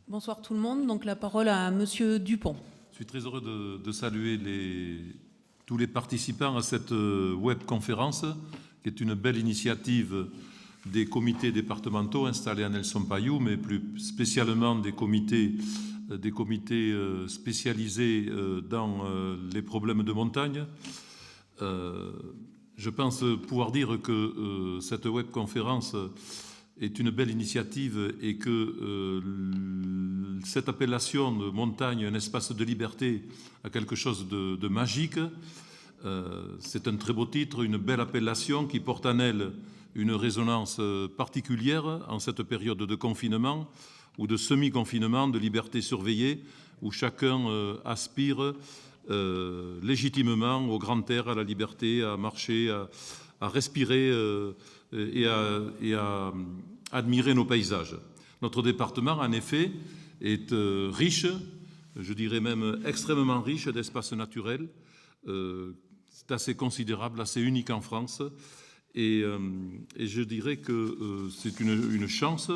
Bonsoir tout le monde. Donc la parole à Monsieur Dupont. Je suis très heureux de saluer tous les participants à cette webconférence, qui est une belle initiative des comités départementaux installés à Nelson Payou, mais plus spécialement des comités spécialisés dans les problèmes de montagne. Je pense pouvoir dire que cette webconférence est une belle initiative et que cette appellation de montagne, un espace de liberté, a quelque chose de magique. C'est un très beau titre, une belle appellation qui porte en elle une résonance particulière en cette période de confinement ou de semi-confinement, de liberté surveillée, où chacun aspire légitimement au grand air, à la liberté, à marcher, à respirer et à admirer nos paysages. Notre département, en effet, est riche, je dirais même extrêmement riche d'espaces naturels. C'est assez considérable, assez unique en France. Et je dirais que c'est une chance.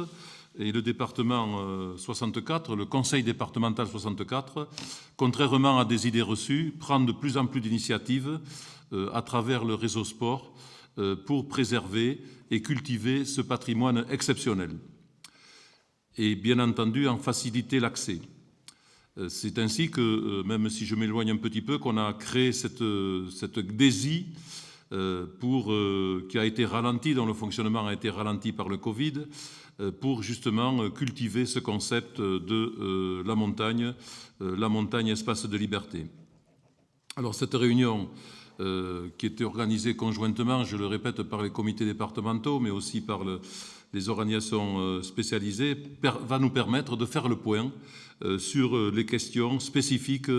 Et le département 64, le conseil départemental 64, contrairement à des idées reçues, prend de plus en plus d'initiatives à travers le réseau sport pour préserver et cultiver ce patrimoine exceptionnel. Et bien entendu, en faciliter l'accès. C'est ainsi que, même si je m'éloigne un petit peu, qu'on a créé cette DESI qui a été ralentie, dont le fonctionnement a été ralenti par le Covid, pour justement cultiver ce concept de la montagne espace de liberté. Alors cette réunion qui était organisée conjointement, je le répète, par les comités départementaux, mais aussi par les organisations spécialisées, va nous permettre de faire le point sur les questions spécifiques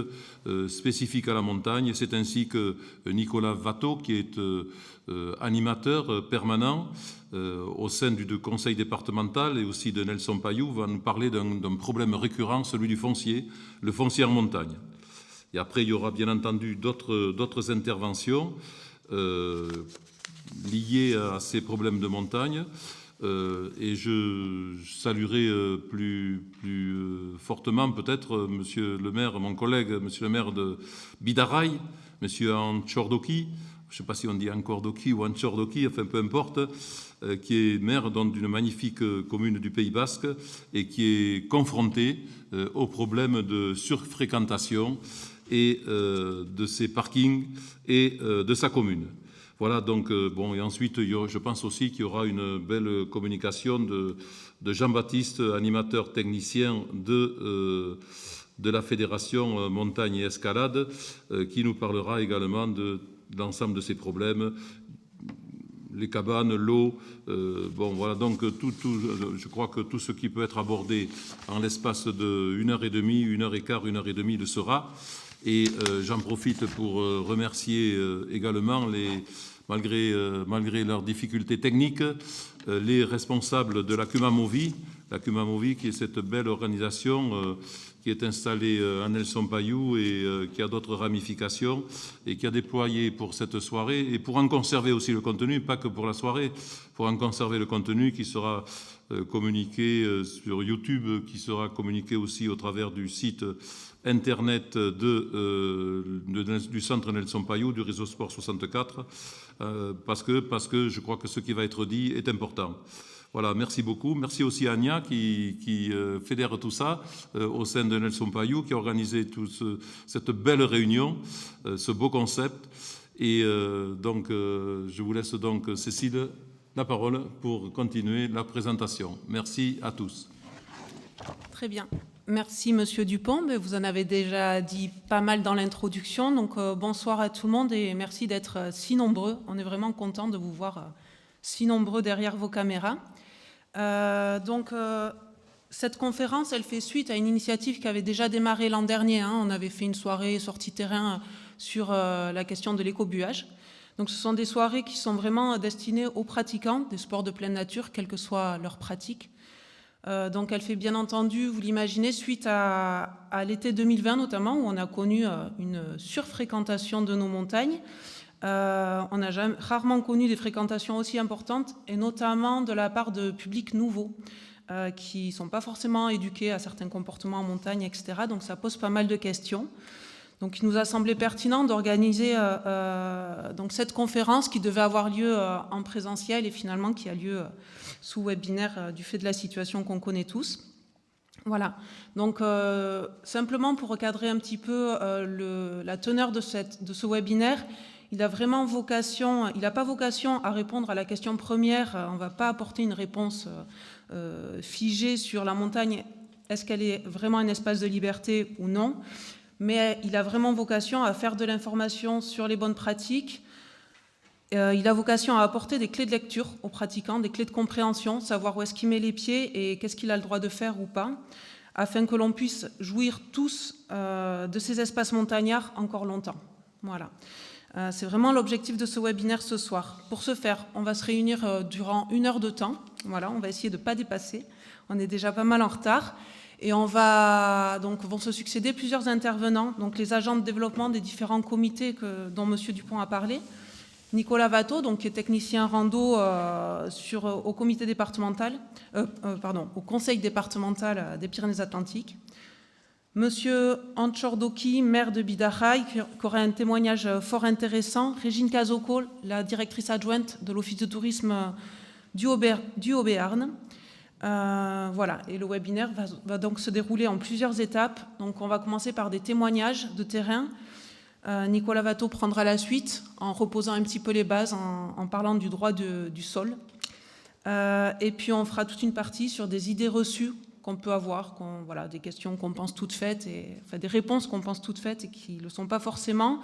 à la montagne. C'est ainsi que Nicolas Watteau, qui est animateur permanent au sein du conseil départemental et aussi de Nelson Payou, va nous parler d'un problème récurrent, celui du foncier, le foncier en montagne. Et après, il y aura bien entendu d'autres interventions liées à ces problèmes de montagne. Et je saluerai plus fortement peut-être Monsieur le maire, mon collègue, Monsieur le maire de Bidaraï, Monsieur Anchordoki, je ne sais pas si on dit Anchordoki ou Anchordoki, enfin peu importe, qui est maire d'une magnifique commune du Pays Basque et qui est confronté au problème de surfréquentation et de ses parkings et de sa commune. Voilà, donc, bon, et ensuite, je pense aussi qu'il y aura une belle communication de Jean-Baptiste, animateur technicien de la Fédération Montagne et Escalade, qui nous parlera également de l'ensemble de ces problèmes, les cabanes, l'eau, bon, voilà, donc, je crois que tout ce qui peut être abordé en l'espace de 1h30, 1h15, 1h30 le sera. Et j'en profite pour remercier également, malgré leurs difficultés techniques, les responsables de la Cumamovi, qui est cette belle organisation qui est installée à Nelson Payou et qui a d'autres ramifications et qui a déployé pour cette soirée et pour en conserver aussi le contenu, pas que pour la soirée, pour en conserver le contenu qui sera communiqué sur YouTube, qui sera communiqué aussi au travers du site Internet du centre Nelson Payou, du réseau Sport 64, parce que je crois que ce qui va être dit est important. Voilà, merci beaucoup. Merci aussi à Ania qui fédère tout ça au sein de Nelson Payou, qui a organisé cette belle réunion, ce beau concept. Et donc, je vous laisse donc, Cécile, la parole pour continuer la présentation. Merci à tous. Très bien. Merci Monsieur Dupont. Vous en avez déjà dit pas mal dans l'introduction. Donc bonsoir à tout le monde et merci d'être si nombreux. On est vraiment content de vous voir si nombreux derrière vos caméras. Cette conférence, elle fait suite à une initiative qui avait déjà démarré l'an dernier. On avait fait une soirée sortie terrain sur la question de l'écobuage. Donc ce sont des soirées qui sont vraiment destinées aux pratiquants des sports de pleine nature, quelle que soit leur pratique. Donc elle fait bien entendu, vous l'imaginez, suite à l'été 2020 notamment, où on a connu une surfréquentation de nos montagnes. On n'a rarement connu des fréquentations aussi importantes, et notamment de la part de publics nouveaux. qui ne sont pas forcément éduqués à certains comportements en montagne, etc. Donc ça pose pas mal de questions. Donc il nous a semblé pertinent d'organiser donc cette conférence qui devait avoir lieu en présentiel et finalement qui a lieu sous webinaire du fait de la situation qu'on connaît tous. Voilà, donc simplement pour recadrer un petit peu la teneur de ce webinaire, il n'a pas vocation à répondre à la question première, on ne va pas apporter une réponse figée sur la montagne, est-ce qu'elle est vraiment un espace de liberté ou non, mais il a vraiment vocation à faire de l'information sur les bonnes pratiques. Il a vocation à apporter des clés de lecture aux pratiquants, des clés de compréhension, savoir où est-ce qu'il met les pieds et qu'est-ce qu'il a le droit de faire ou pas, afin que l'on puisse jouir tous de ces espaces montagnards encore longtemps. Voilà. C'est vraiment l'objectif de ce webinaire ce soir. Pour ce faire, on va se réunir durant 1 heure de temps. Voilà, on va essayer de ne pas dépasser. On est déjà pas mal en retard. Et vont se succéder plusieurs intervenants, donc les agents de développement des différents comités dont M. Dupont a parlé. Nicolas Watteau, donc, qui est technicien rando au comité départemental, au conseil départemental des Pyrénées-Atlantiques. Monsieur Anchordoki, maire de Bidaraï, qui aurait un témoignage fort intéressant. Régine Cazocco, la directrice adjointe de l'Office de tourisme du Haut-Béarn. Voilà, et le webinaire va donc se dérouler en plusieurs étapes. Donc on va commencer par des témoignages de terrain. Nicolas Watteau prendra la suite en reposant un petit peu les bases, en parlant du droit du sol. Et puis on fera toute une partie sur des idées reçues qu'on peut avoir, des questions qu'on pense toutes faites, des réponses qu'on pense toutes faites et qui ne le sont pas forcément.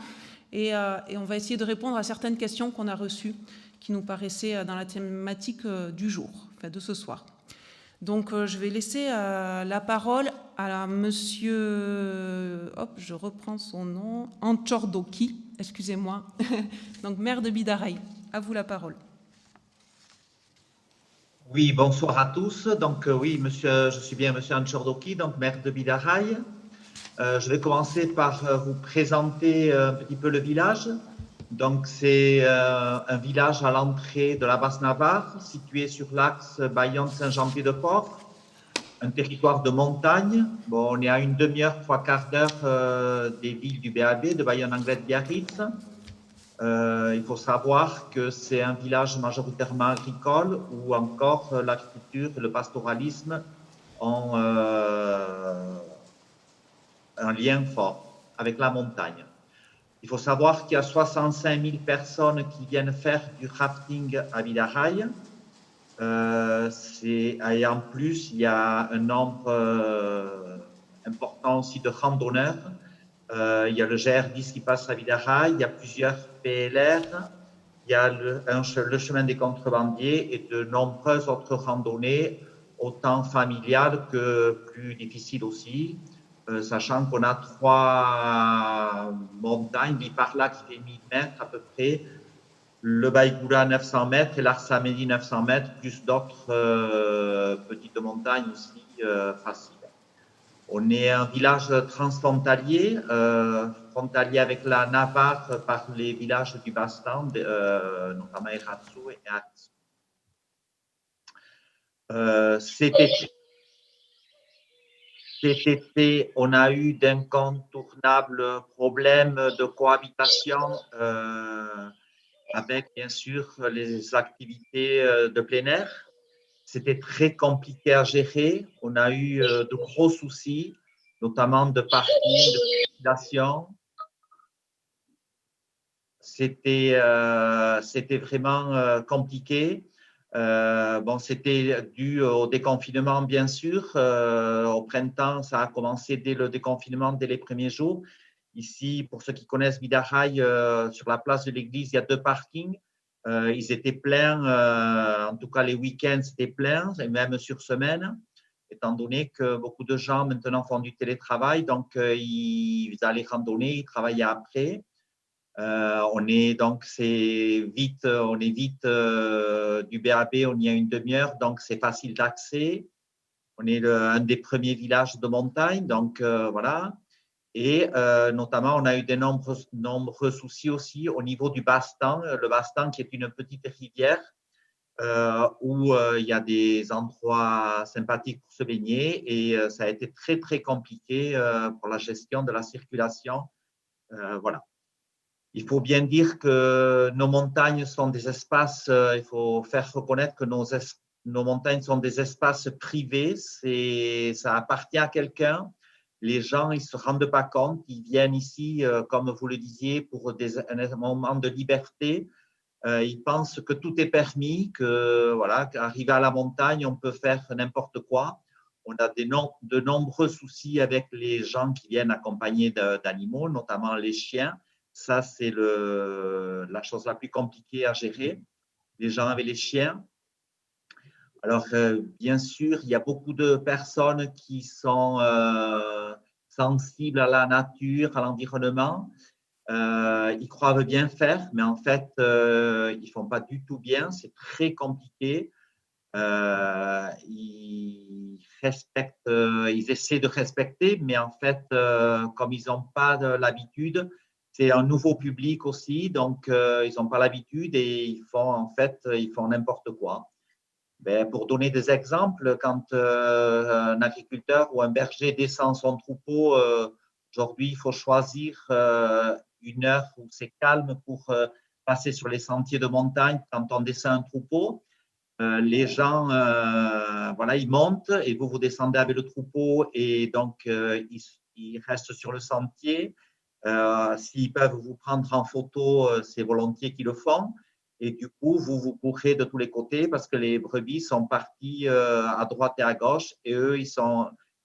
Et on va essayer de répondre à certaines questions qu'on a reçues, qui nous paraissaient dans la thématique du jour, de ce soir. Donc, je vais laisser la parole à monsieur, je reprends son nom, Anchordoki, excusez-moi, donc maire de Bidaraï. À vous la parole. Oui, bonsoir à tous. Donc, oui, je suis bien monsieur Anchordoki, donc maire de Bidaraï. Je vais commencer par vous présenter un petit peu le village. Donc, c'est un village à l'entrée de la Basse-Navarre, situé sur l'axe Bayonne-Saint-Jean-Pied-de-Port, un territoire de montagne. Bon, on est à une demi-heure, 3/4 d'heure des villes du BAB, de Bayonne-Anglet, Biarritz. Il faut savoir que c'est un village majoritairement agricole où encore l'agriculture et le pastoralisme ont un lien fort avec la montagne. Il faut savoir qu'il y a 65 000 personnes qui viennent faire du rafting à Bidaraï. Et en plus, il y a un nombre important aussi de randonneurs. Il y a le GR10 qui passe à Bidaraï, il y a plusieurs PLR, il y a le chemin des contrebandiers et de nombreuses autres randonnées, autant familiales que plus difficiles aussi. Sachant qu'on a 3 montagnes, Biparla qui fait 1000 mètres à peu près, le Baïgoula 900 mètres et l'Arsamedi 900 mètres, plus d'autres petites montagnes aussi faciles. On est un village transfrontalier, frontalier avec la Navarre par les villages du Bastan, notamment Eratsu et Atsu. Cet été, on a eu d'incontournables problèmes de cohabitation avec, bien sûr, les activités de plein air. C'était très compliqué à gérer. On a eu de gros soucis, notamment de parking, de circulation. C'était vraiment compliqué. C'était dû au déconfinement, bien sûr. Au printemps, ça a commencé dès le déconfinement, dès les premiers jours. Ici, pour ceux qui connaissent Bidaraï, sur la place de l'église, il y a 2 parkings. Ils étaient pleins, en tout cas les week-ends, c'était plein, et même sur semaine, étant donné que beaucoup de gens maintenant font du télétravail, donc ils allaient randonner, ils travaillaient après. On est vite du BAB, on y a une demi-heure, donc c'est facile d'accès. On est un des premiers villages de montagne, donc voilà. Et notamment, on a eu de nombreux soucis aussi au niveau du Bastan. Le Bastan, qui est une petite rivière où il y a des endroits sympathiques pour se baigner et ça a été très, très compliqué pour la gestion de la circulation. Voilà. Il faut bien dire que nos montagnes sont des espaces, il faut faire reconnaître que nos montagnes sont des espaces privés, ça appartient à quelqu'un. Les gens, ils ne se rendent pas compte, ils viennent ici, comme vous le disiez, pour un moment de liberté. Ils pensent que tout est permis, que voilà, qu'arriver à la montagne, on peut faire n'importe quoi. On a de nombreux soucis avec les gens qui viennent accompagnés d'animaux, notamment les chiens. Ça, c'est la chose la plus compliquée à gérer, les gens avec les chiens. Alors, bien sûr, il y a beaucoup de personnes qui sont sensibles à la nature, à l'environnement. Ils croient bien faire, mais en fait, ils ne font pas du tout bien. C'est très compliqué. Ils essaient de respecter, mais en fait, comme ils n'ont pas l'habitude, c'est un nouveau public aussi, donc ils n'ont pas l'habitude et ils font n'importe quoi. Ben, pour donner des exemples, quand un agriculteur ou un berger descend son troupeau, aujourd'hui, il faut choisir une heure où c'est calme pour passer sur les sentiers de montagne quand on descend un troupeau. Les gens, voilà, ils montent et vous descendez avec le troupeau et donc ils restent sur le sentier. S'ils peuvent vous prendre en photo, c'est volontiers qu'ils le font. Et du coup, vous courez de tous les côtés parce que les brebis sont partis à droite et à gauche et eux, ils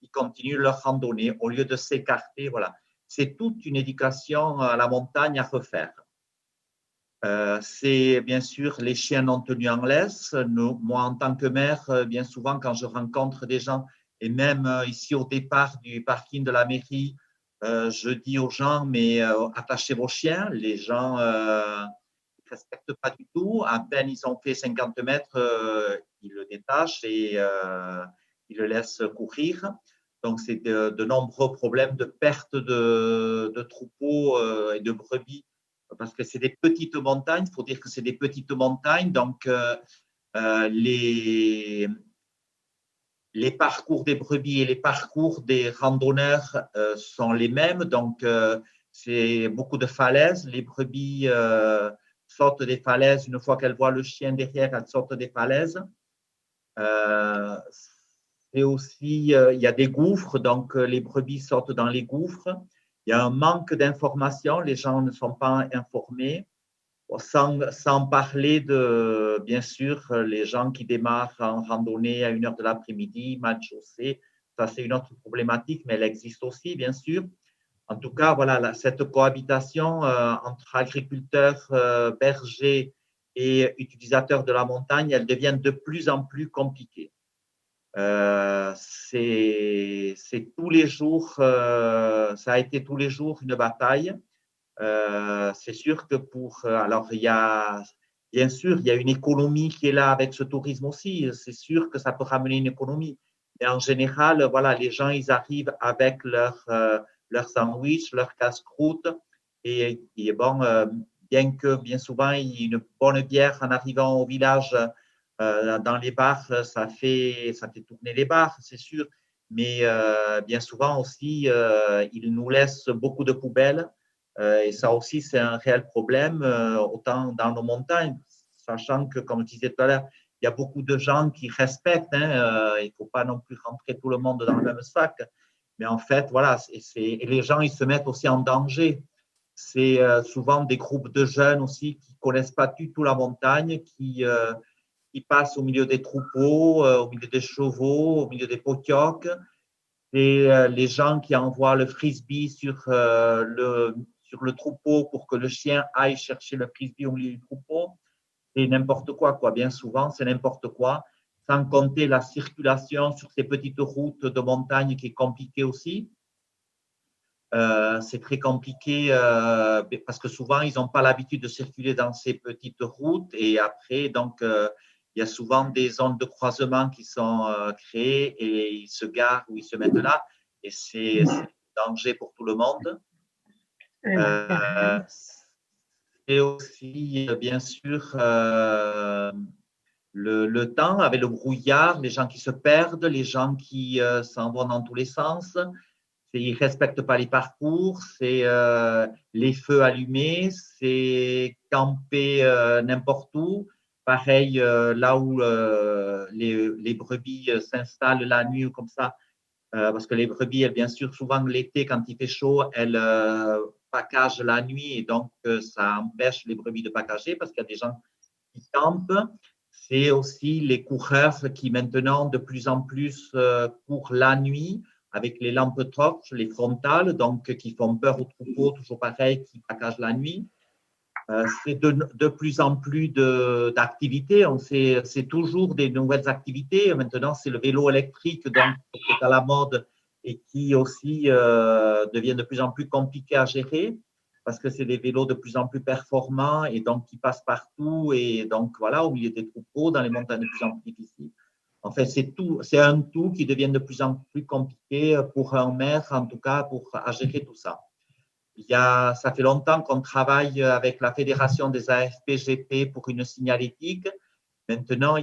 continuent leur randonnée au lieu de s'écarter. Voilà. C'est toute une éducation à la montagne à refaire. C'est bien sûr les chiens non tenus en laisse. Moi, en tant que maire, bien souvent, quand je rencontre des gens, et même ici au départ du parking de la mairie, je dis aux gens, mais attachez vos chiens. Les gens ne respectent pas du tout. À peine ils ont fait 50 mètres, ils le détachent et ils le laissent courir. Donc, c'est de nombreux problèmes de perte de troupeaux et de brebis parce que c'est des petites montagnes. Il faut dire que c'est des petites montagnes. Donc, les parcours des brebis et les parcours des randonneurs sont les mêmes. Donc, c'est beaucoup de falaises. Les brebis sortent des falaises. Une fois qu'elles voient le chien derrière, elles sortent des falaises. Et aussi, il y a des gouffres. Donc, les brebis sortent dans les gouffres. Il y a un manque d'information. Les gens ne sont pas informés. Sans parler de, bien sûr, les gens qui démarrent en randonnée à 1h de l'après-midi, mal chaussés. Ça, c'est une autre problématique, mais elle existe aussi, bien sûr. En tout cas, voilà, cette cohabitation entre agriculteurs, bergers et utilisateurs de la montagne, elle devient de plus en plus compliquée. C'est tous les jours, ça a été tous les jours une bataille. C'est sûr que alors, bien sûr, il y a une économie qui est là avec ce tourisme aussi. C'est sûr que ça peut ramener une économie. Mais en général, voilà, les gens, ils arrivent avec leur sandwich, leur casse-croûte. Et bon, bien que bien souvent, il y ait une bonne bière en arrivant au village, dans les bars, ça fait tourner les bars, c'est sûr. Mais bien souvent aussi, ils nous laissent beaucoup de poubelles. Et ça aussi, c'est un réel problème, autant dans nos montagnes, sachant que, comme je disais tout à l'heure, il y a beaucoup de gens qui respectent. Il ne faut pas non plus rentrer tout le monde dans le même sac. Mais en fait, voilà, et les gens, ils se mettent aussi en danger. C'est souvent des groupes de jeunes aussi qui ne connaissent pas du tout la montagne, qui passent au milieu des troupeaux, au milieu des chevaux, au milieu des potiocs. Et les gens qui envoient le frisbee sur le troupeau pour que le chien aille chercher le frisbee au milieu du troupeau, c'est n'importe quoi. Bien souvent, c'est n'importe quoi, sans compter la circulation sur ces petites routes de montagne qui est compliquée aussi. C'est très compliqué parce que souvent, ils n'ont pas l'habitude de circuler dans ces petites routes et après, donc, il y a souvent des zones de croisement qui sont créées et ils se garent ou ils se mettent là et c'est un danger pour tout le monde. Et aussi, bien sûr, le temps, avec le brouillard, les gens qui se perdent, les gens qui s'en vont dans tous les sens. Ils ne respectent pas les parcours, c'est les feux allumés, c'est camper n'importe où. Pareil, là où les brebis s'installent la nuit ou comme ça, parce que les brebis, elles, bien sûr, souvent l'été, quand il fait chaud, elles packagent la nuit et donc ça empêche les brebis de packager parce qu'il y a des gens qui campent. C'est aussi les coureurs qui maintenant de plus en plus courent la nuit avec les lampes torches, les frontales, donc qui font peur aux troupeaux, toujours pareil, qui packagent la nuit. C'est de plus en plus d'activités. C'est toujours des nouvelles activités. Maintenant, c'est le vélo électrique donc, qui est à la mode et qui aussi devient de plus en plus compliqué à gérer parce que c'est des vélos de plus en plus performants et donc qui passent partout et donc voilà, au milieu des troupeaux, dans les montagnes de plus en plus difficiles. En fait, c'est un tout qui devient de plus en plus compliqué pour un maire, en tout cas, à gérer tout ça. Ça fait longtemps qu'on travaille avec la Fédération des AFP-GP pour une signalétique. Maintenant,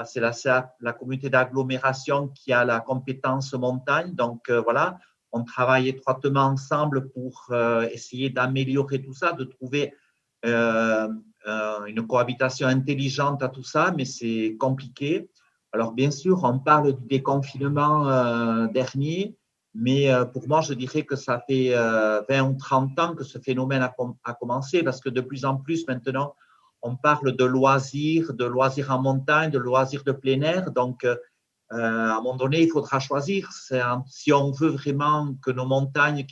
c'est la communauté d'agglomération qui a la compétence montagne. Donc, voilà, on travaille étroitement ensemble pour essayer d'améliorer tout ça, de trouver une cohabitation intelligente à tout ça, mais c'est compliqué. Alors, bien sûr, on parle du déconfinement dernier, mais pour moi, je dirais que ça fait 20 ou 30 ans que ce phénomène a commencé parce que de plus en plus maintenant, on parle de loisirs en montagne, de loisirs de plein air. Donc, à un moment donné, il faudra choisir. Si on veut vraiment que nos montagnes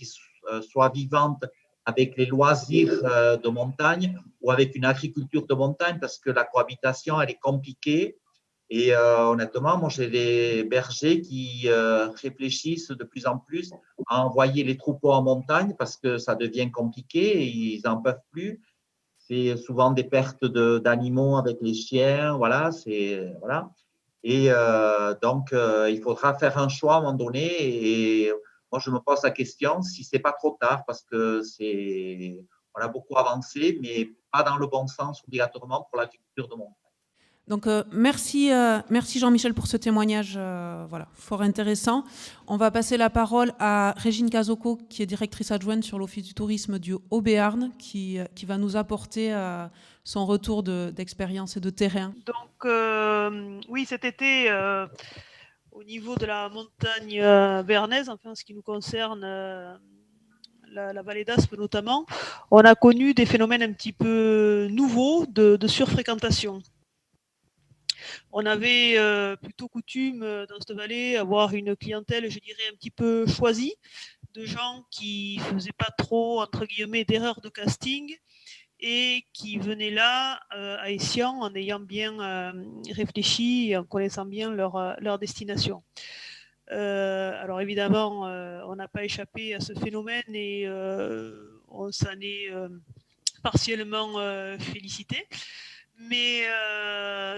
soient vivantes avec les loisirs de montagne ou avec une agriculture de montagne, parce que la cohabitation, elle est compliquée. Et honnêtement, moi, j'ai des bergers qui réfléchissent de plus en plus à envoyer les troupeaux en montagne parce que ça devient compliqué et ils n'en peuvent plus. C'est souvent des pertes d'animaux avec les chiens, voilà. Voilà. Et donc, il faudra faire un choix à un moment donné. Et moi, je me pose la question si c'est pas trop tard parce que on a beaucoup avancé, mais pas dans le bon sens obligatoirement pour l'agriculture de montagne. Donc, merci Jean-Michel pour ce témoignage voilà, fort intéressant. On va passer la parole à Régine Cazocco, qui est directrice adjointe sur l'Office du tourisme du Haut-Béarn, qui va nous apporter son retour d'expérience et de terrain. Donc, oui, cet été, au niveau de la montagne béarnaise, enfin, en ce qui nous concerne, la vallée d'Aspe notamment, on a connu des phénomènes un petit peu nouveaux de surfréquentation. On avait plutôt coutume dans cette vallée avoir une clientèle, je dirais, un petit peu choisie, de gens qui ne faisaient pas trop, entre guillemets, d'erreurs de casting et qui venaient là à Essian en ayant bien réfléchi et en connaissant bien leur destination. Alors évidemment, on n'a pas échappé à ce phénomène et on s'en est partiellement félicité. Mais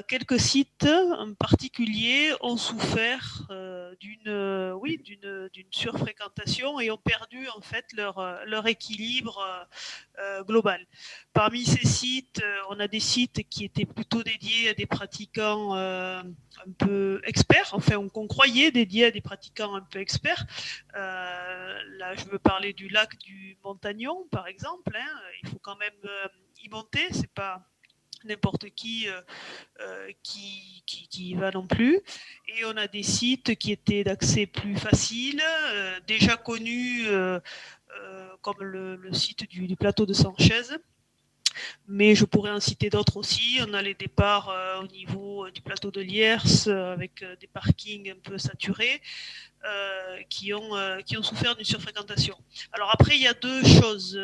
quelques sites en particulier ont souffert d'une surfréquentation et ont perdu en fait leur équilibre global. Parmi ces sites, on a des sites qui étaient plutôt dédiés à des pratiquants un peu experts, enfin qu'on croyait dédiés à des pratiquants un peu experts. Là, je veux parler du lac du Montagnon, par exemple. Hein. Il faut quand même y monter, c'est pas n'importe qui y va non plus. Et on a des sites qui étaient d'accès plus facile, déjà connus comme le site du plateau de Sanchez. Mais je pourrais en citer d'autres aussi. On a les départs au niveau du plateau de Liers avec des parkings un peu saturés qui ont souffert d'une surfréquentation. Alors après, il y a deux choses.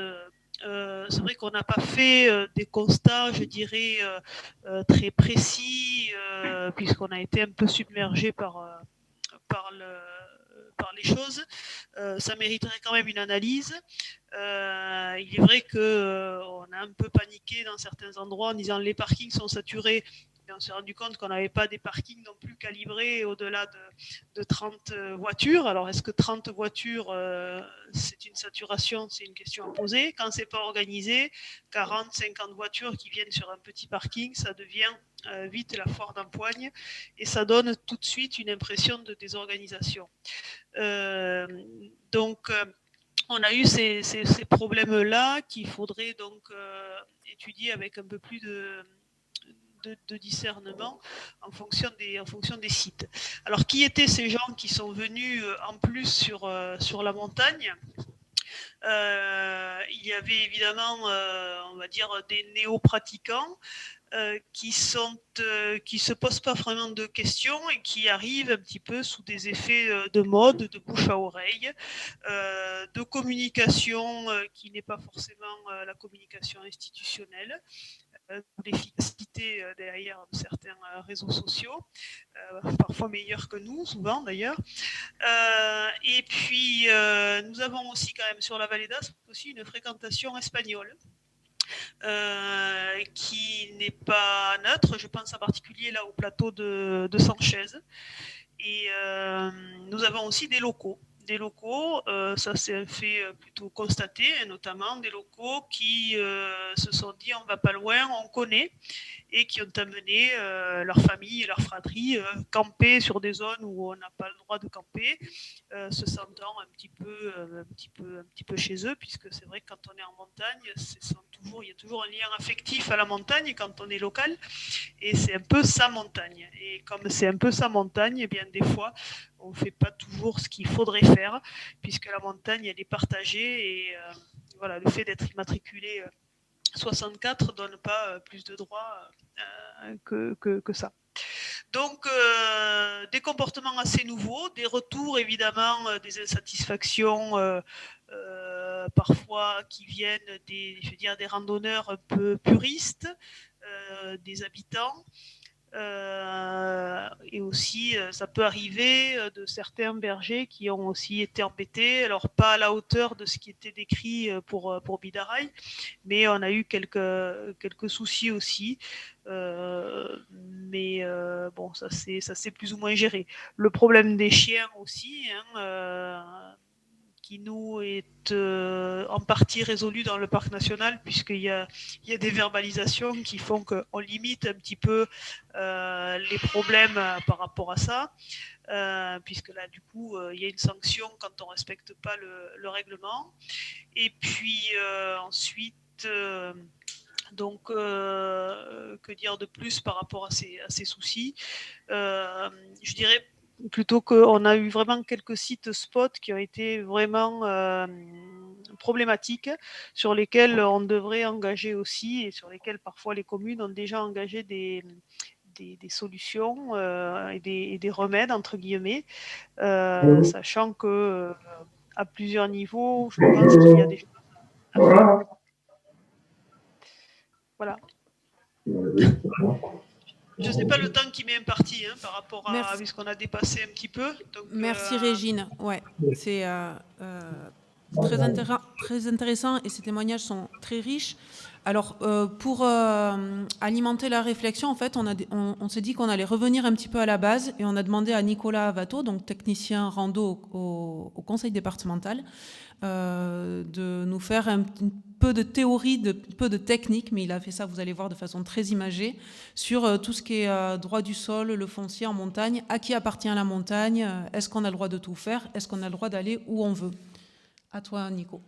C'est vrai qu'on n'a pas fait des constats, je dirais, très précis, puisqu'on a été un peu submergé par les choses. Ça mériterait quand même une analyse. Il est vrai qu'on a un peu paniqué dans certains endroits en disant les parkings sont saturés Et on s'est rendu compte qu'on n'avait pas des parkings non plus calibrés au-delà de 30 voitures. Alors, est-ce que 30 voitures, c'est une saturation? C'est une question à poser. Quand c'est pas organisé, 40, 50 voitures qui viennent sur un petit parking, ça devient vite la foire d'empoigne et ça donne tout de suite une impression de désorganisation. Donc, on a eu ces problèmes-là qu'il faudrait donc étudier avec un peu plus de discernement en fonction des sites. Alors, qui étaient ces gens qui sont venus en plus sur la montagne? Il y avait évidemment, on va dire, des néo-pratiquants qui se posent pas vraiment de questions et qui arrivent un petit peu sous des effets de mode, de bouche à oreille, de communication qui n'est pas forcément la communication institutionnelle, l'efficacité derrière certains réseaux sociaux, parfois meilleurs que nous, souvent d'ailleurs. Et puis, nous avons aussi quand même sur la Vallée d'Aspe aussi une fréquentation espagnole. Qui n'est pas neutre, je pense en particulier là au plateau de Sanchez. Et nous avons aussi des locaux. Ça c'est un fait plutôt constaté, et notamment des locaux qui se sont dit on va pas loin, on connaît, et qui ont amené leur famille et leur fratrie camper sur des zones où on n'a pas le droit de camper, se sentant un petit peu chez eux, puisque c'est vrai que quand on est en montagne, il y a toujours un lien affectif à la montagne quand on est local, et c'est un peu sa montagne. Et comme c'est un peu sa montagne, eh bien des fois, on ne fait pas toujours ce qu'il faudrait faire, puisque la montagne, elle est partagée, et voilà, le fait d'être immatriculé 64 ne donne pas plus de droits que ça. Donc, des comportements assez nouveaux, des retours évidemment, des insatisfactions parfois qui viennent des randonneurs un peu puristes, des habitants. Et aussi, ça peut arriver de certains bergers qui ont aussi été embêtés, alors pas à la hauteur de ce qui était décrit pour Bidaraï, mais on a eu quelques soucis aussi. Mais bon, ça c'est plus ou moins géré. Le problème des chiens aussi, qui nous est en partie résolu dans le parc national, puisqu'il y a des verbalisations qui font qu'on limite un petit peu les problèmes par rapport à ça, puisque là, du coup, il y a une sanction quand on ne respecte pas le règlement. Et puis ensuite, donc, que dire de plus par rapport à ces soucis? Je dirais plutôt qu'on a eu vraiment quelques sites spots qui ont été vraiment problématiques, sur lesquels on devrait engager aussi, et sur lesquels parfois les communes ont déjà engagé des solutions et des remèdes, entre guillemets, sachant que à plusieurs niveaux, je pense qu'il y a des choses à faire. Voilà. Je ne sais pas le temps qui m'est imparti par rapport à ce qu'on a dépassé un petit peu. Donc, merci Régine. Ouais, c'est très intéressant et ces témoignages sont très riches. Alors, pour alimenter la réflexion, en fait, on s'est dit qu'on allait revenir un petit peu à la base, et on a demandé à Nicolas Avato, donc technicien rando au conseil départemental, de nous faire un peu de théorie, peu de technique, mais il a fait ça, vous allez voir, de façon très imagée, sur tout ce qui est droit du sol, le foncier en montagne, à qui appartient la montagne, est-ce qu'on a le droit de tout faire, est-ce qu'on a le droit d'aller où on veut. À toi, Nico.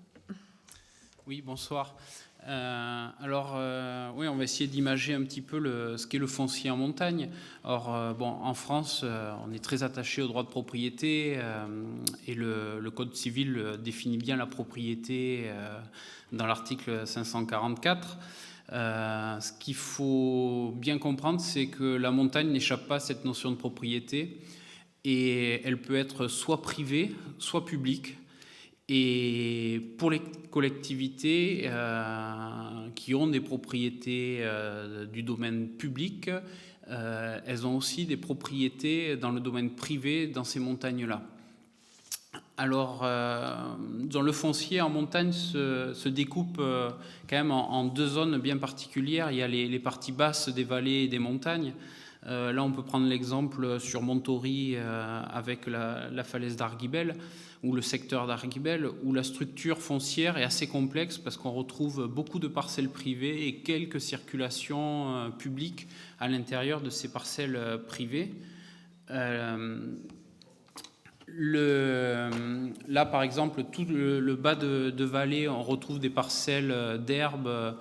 Oui, bonsoir. Oui, on va essayer d'imager un petit peu ce qu'est le foncier en montagne. Or, en France, on est très attaché au droit de propriété, et le Code civil définit bien la propriété dans l'article 544. Ce qu'il faut bien comprendre, c'est que la montagne n'échappe pas à cette notion de propriété, et elle peut être soit privée, soit publique. Et pour les collectivités qui ont des propriétés du domaine public, elles ont aussi des propriétés dans le domaine privé dans ces montagnes-là. Alors, dans le foncier en montagne se découpe quand même en deux zones bien particulières. Il y a les parties basses des vallées et des montagnes. Là, on peut prendre l'exemple sur Montory avec la falaise d'Argibel ou le secteur d'Argibel, où la structure foncière est assez complexe parce qu'on retrouve beaucoup de parcelles privées et quelques circulations publiques à l'intérieur de ces parcelles privées. Là, par exemple, tout le bas de vallée, on retrouve des parcelles d'herbe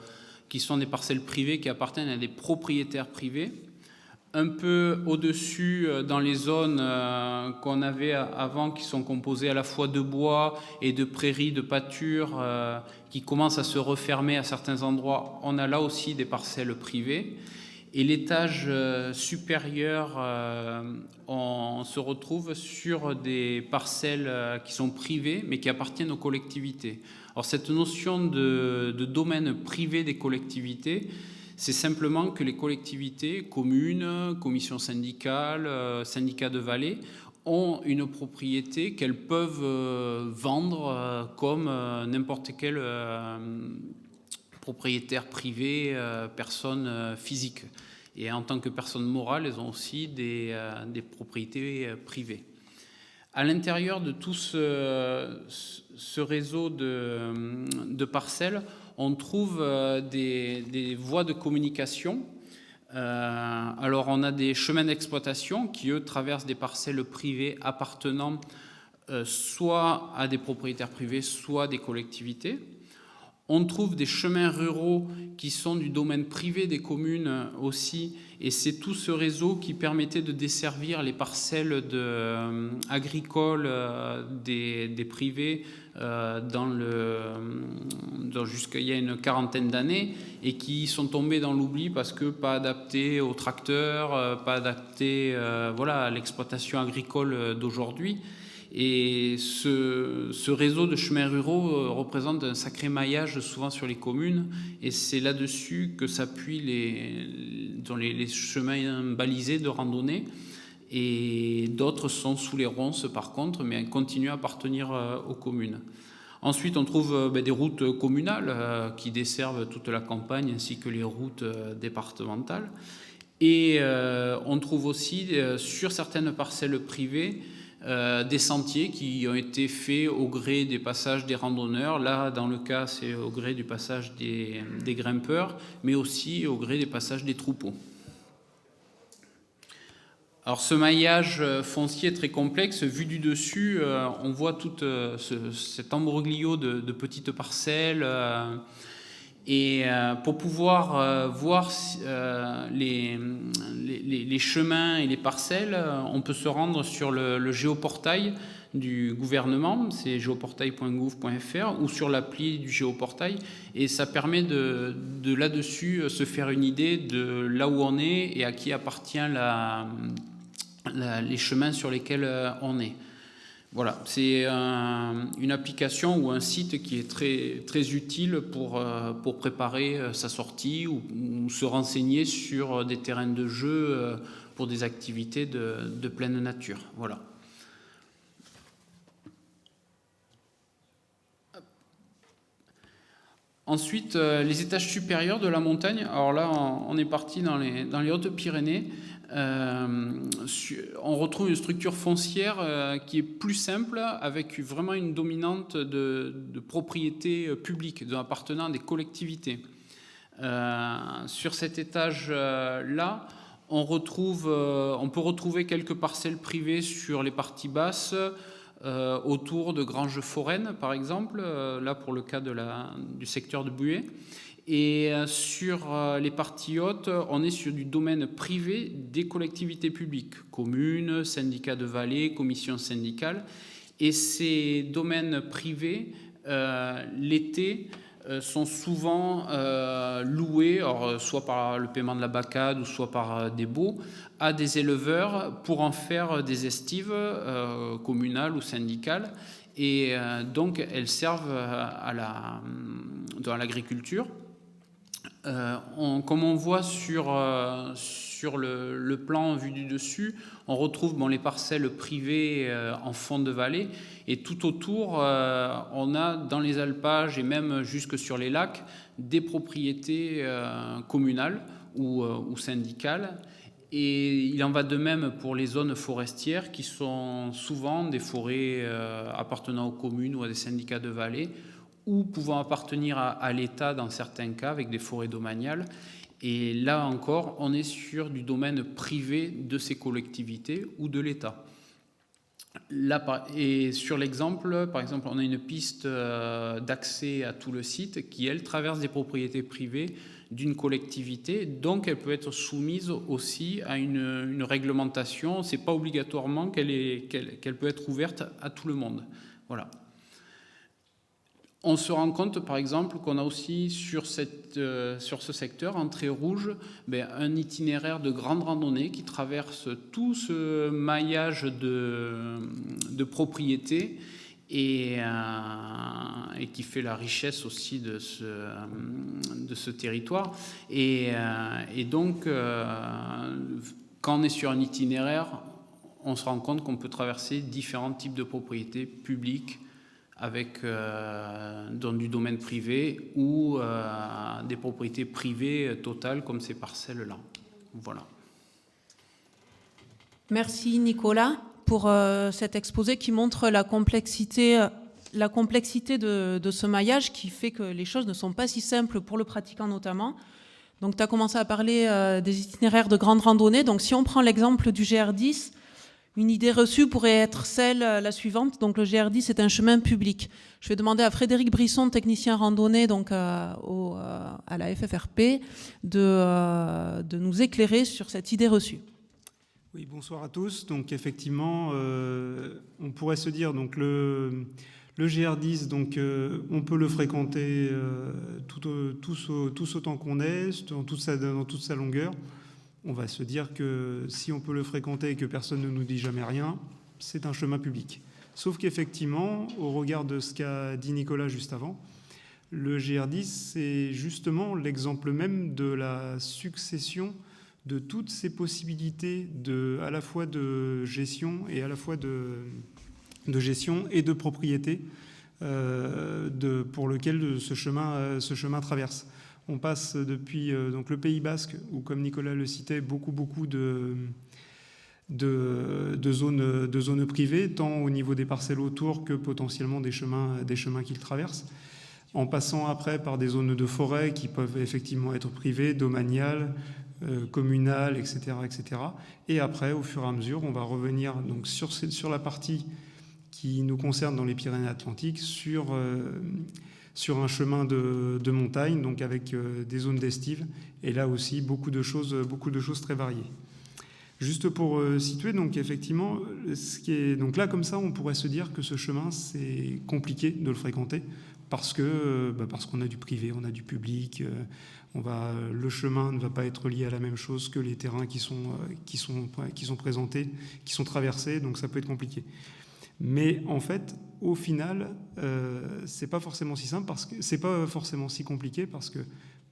qui sont des parcelles privées qui appartiennent à des propriétaires privés. Un peu au-dessus, dans les zones qu'on avait avant, qui sont composées à la fois de bois et de prairies, de pâtures, qui commencent à se refermer à certains endroits, on a là aussi des parcelles privées. Et l'étage supérieur, on se retrouve sur des parcelles qui sont privées, mais qui appartiennent aux collectivités. Alors cette notion de domaine privé des collectivités, c'est simplement que les collectivités, communes, commissions syndicales, syndicats de vallée, ont une propriété qu'elles peuvent vendre comme n'importe quel propriétaire privé, personne physique. Et en tant que personne morale, elles ont aussi des propriétés privées. À l'intérieur de tout ce réseau de parcelles, on trouve des voies de communication. Alors, on a des chemins d'exploitation qui, eux, traversent des parcelles privées appartenant soit à des propriétaires privés, soit des collectivités. On trouve des chemins ruraux qui sont du domaine privé des communes aussi, et c'est tout ce réseau qui permettait de desservir les parcelles agricoles des privés jusqu'à il y a une quarantaine d'années, et qui sont tombés dans l'oubli parce que pas adaptés aux tracteurs, pas adaptés à l'exploitation agricole d'aujourd'hui. Et ce réseau de chemins ruraux représente un sacré maillage souvent sur les communes, et c'est là-dessus que s'appuient les chemins balisés de randonnée, et d'autres sont sous les ronces par contre, mais continuent à appartenir aux communes. Ensuite, on trouve des routes communales qui desservent toute la campagne, ainsi que les routes départementales. Et on trouve aussi sur certaines parcelles privées des sentiers qui ont été faits au gré des passages des randonneurs. Là, dans le cas, c'est au gré du passage des grimpeurs, mais aussi au gré des passages des troupeaux. Alors, ce maillage foncier très complexe, vu du dessus, on voit tout cet embroglio de petites parcelles. Et pour pouvoir voir les chemins et les parcelles, on peut se rendre sur le géoportail du gouvernement, c'est géoportail.gouv.fr, ou sur l'appli du géoportail, et ça permet de là-dessus se faire une idée de là où on est et à qui appartient les chemins sur lesquels on est. Voilà, c'est une application ou un site qui est très, très utile pour préparer sa sortie ou se renseigner sur des terrains de jeu pour des activités de pleine nature. Voilà. Ensuite, les étages supérieurs de la montagne. Alors là, on est parti dans les Hautes-Pyrénées. On retrouve une structure foncière qui est plus simple, avec vraiment une dominante de propriété publique, appartenant à des collectivités. Sur cet étage-là, on peut retrouver quelques parcelles privées sur les parties basses, autour de granges foraines, par exemple, là pour le cas du secteur de Buée. Et sur les parties hautes, on est sur du domaine privé des collectivités publiques, communes, syndicats de vallée, commissions syndicales. Et ces domaines privés, l'été, sont souvent loués, soit par le paiement de la bacade ou soit par des baux, à des éleveurs pour en faire des estives communales ou syndicales. Et donc, elles servent dans l'agriculture. Comme on voit sur sur le plan vu du dessus, on retrouve les parcelles privées en fond de vallée, et tout autour, on a dans les alpages et même jusque sur les lacs des propriétés communales ou syndicales. Et il en va de même pour les zones forestières qui sont souvent des forêts appartenant aux communes ou à des syndicats de vallée, ou pouvant appartenir à l'État dans certains cas avec des forêts domaniales. Et là encore, on est sur du domaine privé de ces collectivités ou de l'État. Là, et sur l'exemple, par exemple, on a une piste d'accès à tout le site qui, elle, traverse des propriétés privées d'une collectivité, donc elle peut être soumise aussi à une réglementation. C'est pas obligatoirement qu'elle peut être ouverte à tout le monde. Voilà. On se rend compte, par exemple, qu'on a aussi sur ce secteur, en trait rouge, un itinéraire de grande randonnée qui traverse tout ce maillage de propriétés et qui fait la richesse aussi de ce territoire. Et donc, quand on est sur un itinéraire, on se rend compte qu'on peut traverser différents types de propriétés publiques, avec dans du domaine privé ou des propriétés privées totales comme ces parcelles-là. Voilà. Merci Nicolas pour cet exposé qui montre la complexité de ce maillage qui fait que les choses ne sont pas si simples pour le pratiquant notamment. Donc tu as commencé à parler des itinéraires de grande randonnée. Donc si on prend l'exemple du GR10, une idée reçue pourrait être la suivante. Donc, le GR10, c'est un chemin public. Je vais demander à Frédéric Brisson, technicien randonnée donc à la FFRP, de nous éclairer sur cette idée reçue. Oui, bonsoir à tous. Donc, effectivement, on pourrait se dire donc le GR10, donc on peut le fréquenter tous autant qu'on est, dans toute sa longueur. On va se dire que si on peut le fréquenter et que personne ne nous dit jamais rien, c'est un chemin public. Sauf qu'effectivement, au regard de ce qu'a dit Nicolas juste avant, le GR10, c'est justement l'exemple même de la succession de toutes ces possibilités à la fois de gestion et à la fois de gestion et de propriété pour lequel ce chemin traverse. On passe depuis donc le Pays Basque, où, comme Nicolas le citait, beaucoup de zones privées, tant au niveau des parcelles autour que potentiellement des chemins qu'ils traversent, en passant après par des zones de forêt qui peuvent effectivement être privées, domaniales, communales, etc., etc. Et après, au fur et à mesure, on va revenir donc sur la partie qui nous concerne dans les Pyrénées-Atlantiques, sur un chemin de montagne, donc avec des zones d'estive, et là aussi beaucoup de choses très variées. Juste pour situer, donc effectivement, donc là comme ça, on pourrait se dire que ce chemin, c'est compliqué de le fréquenter parce qu'on a du privé, on a du public. Le chemin ne va pas être lié à la même chose que les terrains qui sont présentés, qui sont traversés, donc ça peut être compliqué. Mais en fait, au final, c'est pas forcément si simple, parce que c'est pas forcément si compliqué, parce que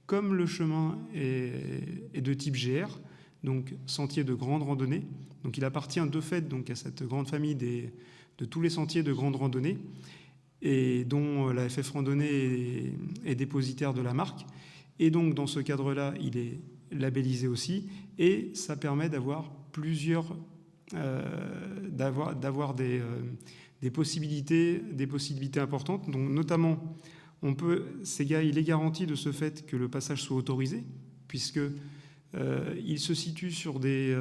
comme le chemin est de type GR, donc sentier de grande randonnée, donc il appartient de fait donc à cette grande famille de tous les sentiers de grande randonnée, et dont la FF Randonnée est dépositaire de la marque. Et donc dans ce cadre-là, il est labellisé aussi, et ça permet d'avoir d'avoir des possibilités importantes. Donc notamment, il est garanti de ce fait que le passage soit autorisé, puisque il se situe sur des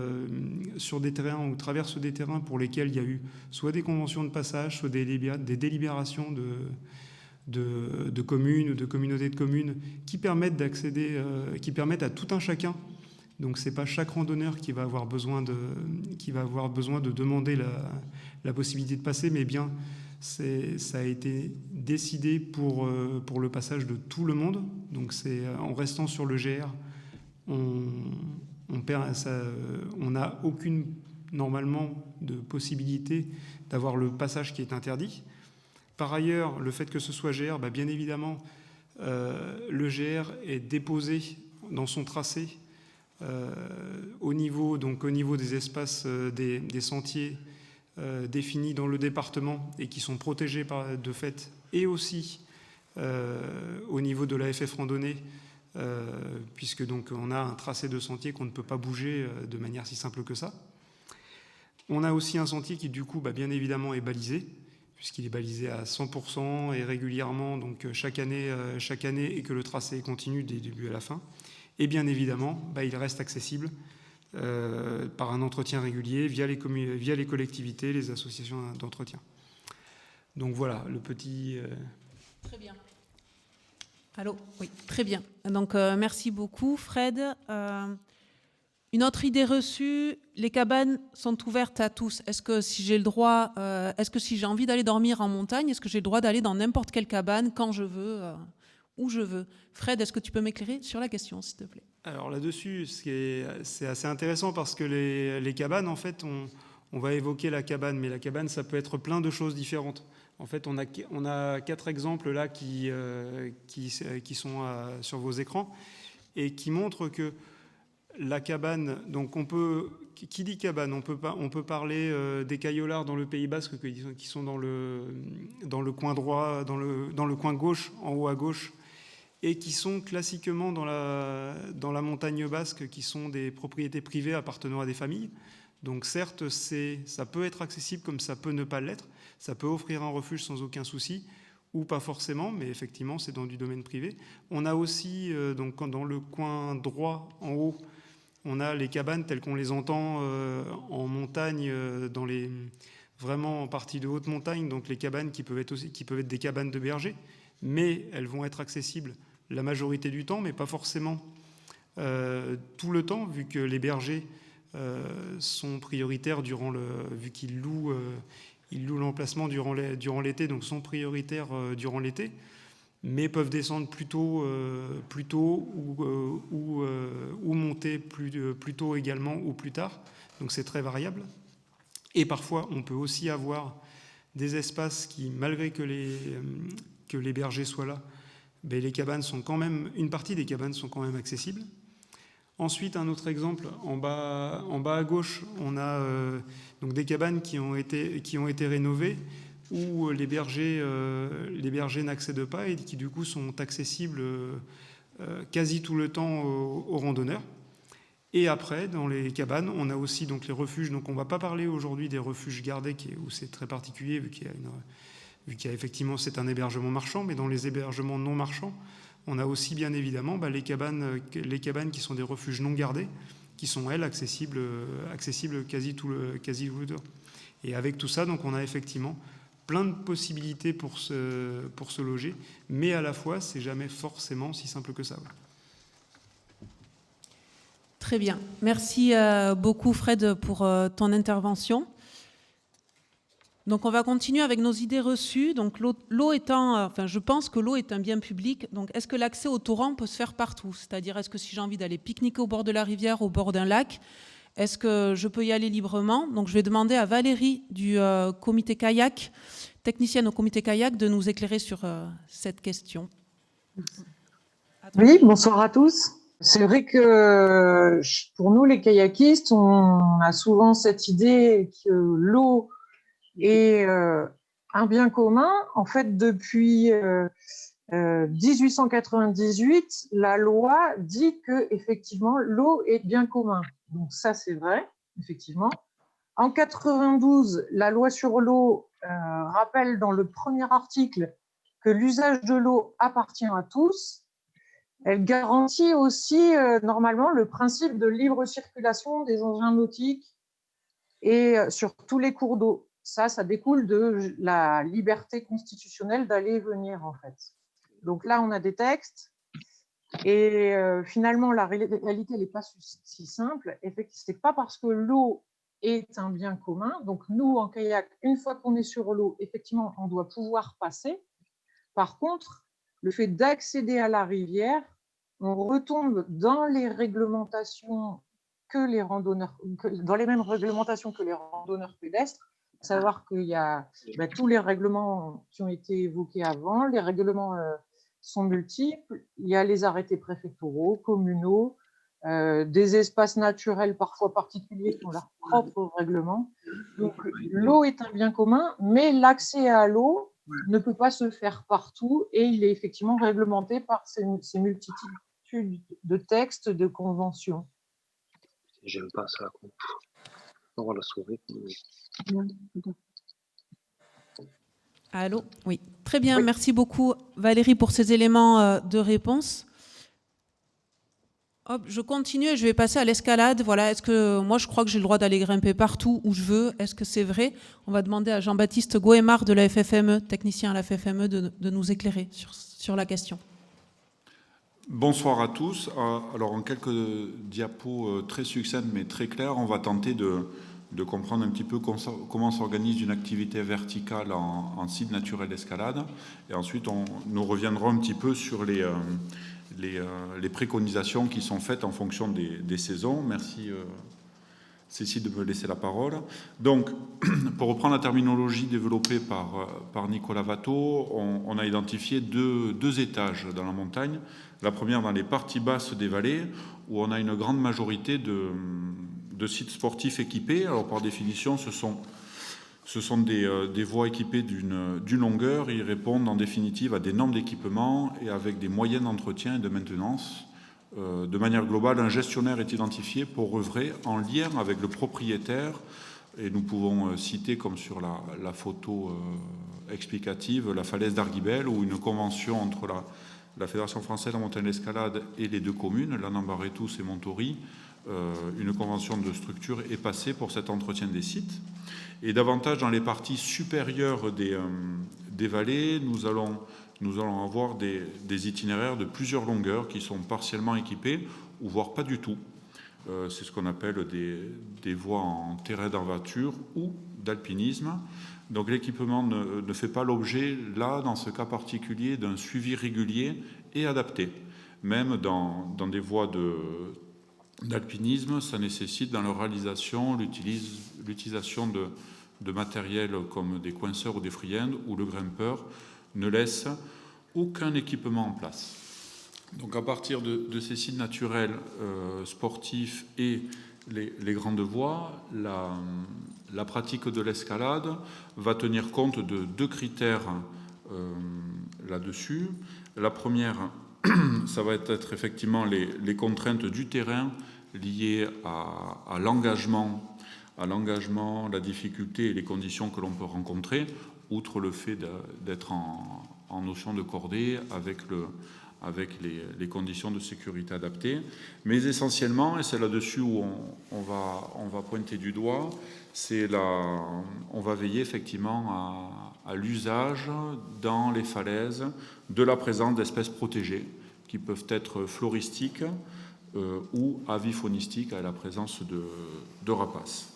terrains ou traverse des terrains pour lesquels il y a eu soit des conventions de passage, soit des délibérations de communes ou de communautés de communes qui permettent d'accéder, qui permettent à tout un chacun. Donc c'est pas chaque randonneur qui va avoir besoin de demander la possibilité de passer, mais bien ça a été décidé pour le passage de tout le monde. Donc c'est en restant sur le GR, on n'a aucune normalement de possibilité d'avoir le passage qui est interdit. Par ailleurs, le fait que ce soit GR, bien évidemment, le GR est déposé dans son tracé au niveau des espaces des sentiers définis dans le département et qui sont protégés de fait, et aussi au niveau de la FF randonnée, puisque donc on a un tracé de sentier qu'on ne peut pas bouger de manière si simple que ça. On a aussi un sentier qui du coup bien évidemment est balisé, puisqu'il est balisé à 100% et régulièrement, donc chaque année, et que le tracé continue des débuts à la fin. Et bien évidemment, il reste accessible par un entretien régulier via les collectivités, les associations d'entretien. Donc voilà, le petit... Très bien. Allô ? Oui, très bien. Donc merci beaucoup, Fred. Une autre idée reçue, les cabanes sont ouvertes à tous. Est-ce que si j'ai le droit, est-ce que si j'ai envie d'aller dormir en montagne, est-ce que j'ai le droit d'aller dans n'importe quelle cabane, quand je veux, où je veux ? Fred, est-ce que tu peux m'éclairer sur la question, s'il te plaît ? Alors là-dessus, c'est assez intéressant parce que les cabanes, en fait, on va évoquer la cabane, mais la cabane, ça peut être plein de choses différentes. En fait, on a 4 exemples là qui sont sur vos écrans et qui montrent que la cabane, donc qui dit cabane, on peut parler des caillolards dans le Pays Basque qui sont dans le coin droit, dans le coin gauche, en haut à gauche, et qui sont classiquement dans la montagne basque, qui sont des propriétés privées appartenant à des familles. Donc certes, ça peut être accessible comme ça peut ne pas l'être, ça peut offrir un refuge sans aucun souci, ou pas forcément, mais effectivement, c'est dans du domaine privé. On a aussi, donc dans le coin droit, en haut, on a les cabanes telles qu'on les entend en montagne, vraiment en partie de haute montagne, donc les cabanes qui peuvent être des cabanes de bergers, mais elles vont être accessibles la majorité du temps, mais pas forcément tout le temps, vu que les bergers sont prioritaires vu qu'ils louent l'emplacement durant l'été, donc sont prioritaires durant l'été, mais peuvent descendre plus tôt ou monter plus tôt également ou plus tard. Donc c'est très variable. Et parfois, on peut aussi avoir des espaces qui, malgré que les bergers soient là, les cabanes sont quand même, une partie des cabanes sont quand même accessibles. Ensuite, un autre exemple, en bas à gauche, on a donc des cabanes qui ont été rénovées, où les bergers n'accèdent pas et qui du coup sont accessibles quasi tout le temps aux randonneurs. Et après, dans les cabanes, on a aussi donc les refuges. Donc on ne va pas parler aujourd'hui des refuges gardés, où c'est très particulier, vu qu'il y a effectivement c'est un hébergement marchand, mais dans les hébergements non marchands, on a aussi bien évidemment les cabanes qui sont des refuges non gardés, qui sont elles accessibles quasi tout le temps. Et avec tout ça, donc on a effectivement plein de possibilités pour se loger, mais à la fois, c'est jamais forcément si simple que ça. Très bien. Merci beaucoup, Fred, pour ton intervention. Donc, on va continuer avec nos idées reçues. Donc, l'eau étant, je pense que l'eau est un bien public. Donc, est-ce que l'accès au torrent peut se faire partout ? C'est-à-dire, est-ce que si j'ai envie d'aller pique-niquer au bord de la rivière, au bord d'un lac, est-ce que je peux y aller librement ? Donc, je vais demander à Valérie du comité kayak, technicienne au comité kayak, de nous éclairer sur cette question. Oui, bonsoir à tous. C'est vrai que pour nous, les kayakistes, on a souvent cette idée que l'eau est un bien commun. En fait, depuis 1898, la loi dit que effectivement l'eau est bien commun. Donc ça, c'est vrai, effectivement. En 92, la loi sur l'eau rappelle dans le premier article que l'usage de l'eau appartient à tous. Elle garantit aussi normalement le principe de libre circulation des engins nautiques et sur tous les cours d'eau. Ça découle de la liberté constitutionnelle d'aller et venir, en fait. Donc là, on a des textes et finalement, la réalité n'est pas si simple. Ce n'est pas parce que l'eau est un bien commun. Donc nous, en kayak, une fois qu'on est sur l'eau, effectivement, on doit pouvoir passer. Par contre, le fait d'accéder à la rivière, on retombe dans les réglementations dans les mêmes réglementations que les randonneurs pédestres, à savoir qu'il y a tous les règlements qui ont été évoqués avant, les règlements sont multiples, il y a les arrêtés préfectoraux, communaux, des espaces naturels parfois particuliers qui ont leur propre règlement. Donc l'eau est un bien commun, mais l'accès à l'eau ne peut pas se faire partout et il est effectivement réglementé par ces multitudes de textes, de conventions. J'aime pas ça. On va la souris. Allô? Oui, très bien. Oui. Merci beaucoup, Valérie, pour ces éléments de réponse. Hop, je continue et je vais passer à l'escalade. Voilà, est-ce que moi je crois que j'ai le droit d'aller grimper partout où je veux? Est-ce que c'est vrai? On va demander à Jean-Baptiste Goemard de la FFME, technicien à la FFME, de nous éclairer sur la question. Bonsoir à tous. Alors en quelques diapos très succinctes mais très claires, on va tenter de comprendre un petit peu comment s'organise une activité verticale en site naturel d'escalade. Et ensuite, nous reviendrons un petit peu sur les préconisations qui sont faites en fonction des saisons. Merci Cécile de me laisser la parole. Donc, pour reprendre la terminologie développée par Nicolas Watteau, on a identifié deux étages dans la montagne. La première dans les parties basses des vallées, où on a une grande majorité de sites sportifs équipés. Alors, par définition, ce sont des voies équipées d'une longueur. Ils répondent en définitive à des normes d'équipement et avec des moyens d'entretien et de maintenance. De manière globale, un gestionnaire est identifié pour œuvrer en lien avec le propriétaire. Et nous pouvons citer, comme sur la photo explicative, la falaise d'Arguibel, où une convention entre la Fédération française de la montagne d'escalade et les deux communes, Lannembarre-et-Tousse et Montory, une convention de structure est passée pour cet entretien des sites. Et davantage dans les parties supérieures des vallées, nous allons avoir des itinéraires de plusieurs longueurs qui sont partiellement équipés ou voire pas du tout. C'est ce qu'on appelle des voies en terrain d'aventure ou d'alpinisme. Donc l'équipement ne fait pas l'objet, là, dans ce cas particulier, d'un suivi régulier et adapté. Même dans des voies d'alpinisme, ça nécessite dans leur réalisation l'utilisation de matériel comme des coinceurs ou des freehands, où le grimpeur ne laisse aucun équipement en place. Donc à partir de ces sites naturels sportifs et les grandes voies, la pratique de l'escalade va tenir compte de deux critères là-dessus. La première, ça va être effectivement les contraintes du terrain liées à l'engagement, la difficulté et les conditions que l'on peut rencontrer, outre le fait d'être en notion de cordée avec les conditions de sécurité adaptées. Mais essentiellement, et c'est là-dessus où on va pointer du doigt, on va veiller effectivement à l'usage dans les falaises de la présence d'espèces protégées qui peuvent être floristiques ou avifaunistiques à la présence de rapaces.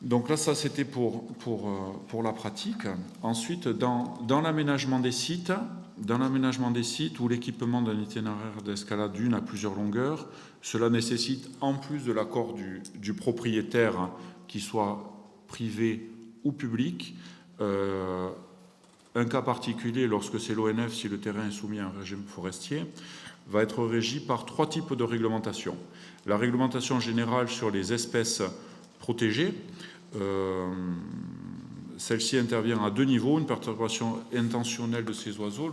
Donc là, ça c'était pour la pratique. Ensuite, dans l'aménagement des sites où l'équipement d'un itinéraire d'escalade d'une à plusieurs longueurs, cela nécessite, en plus de l'accord du propriétaire, qu'il soit privé ou public, un cas particulier, lorsque c'est l'ONF, si le terrain est soumis à un régime forestier, va être régi par 3 types de réglementation. La réglementation générale sur les espèces protégées, celle-ci intervient à 2 niveaux, une perturbation intentionnelle de ces oiseaux,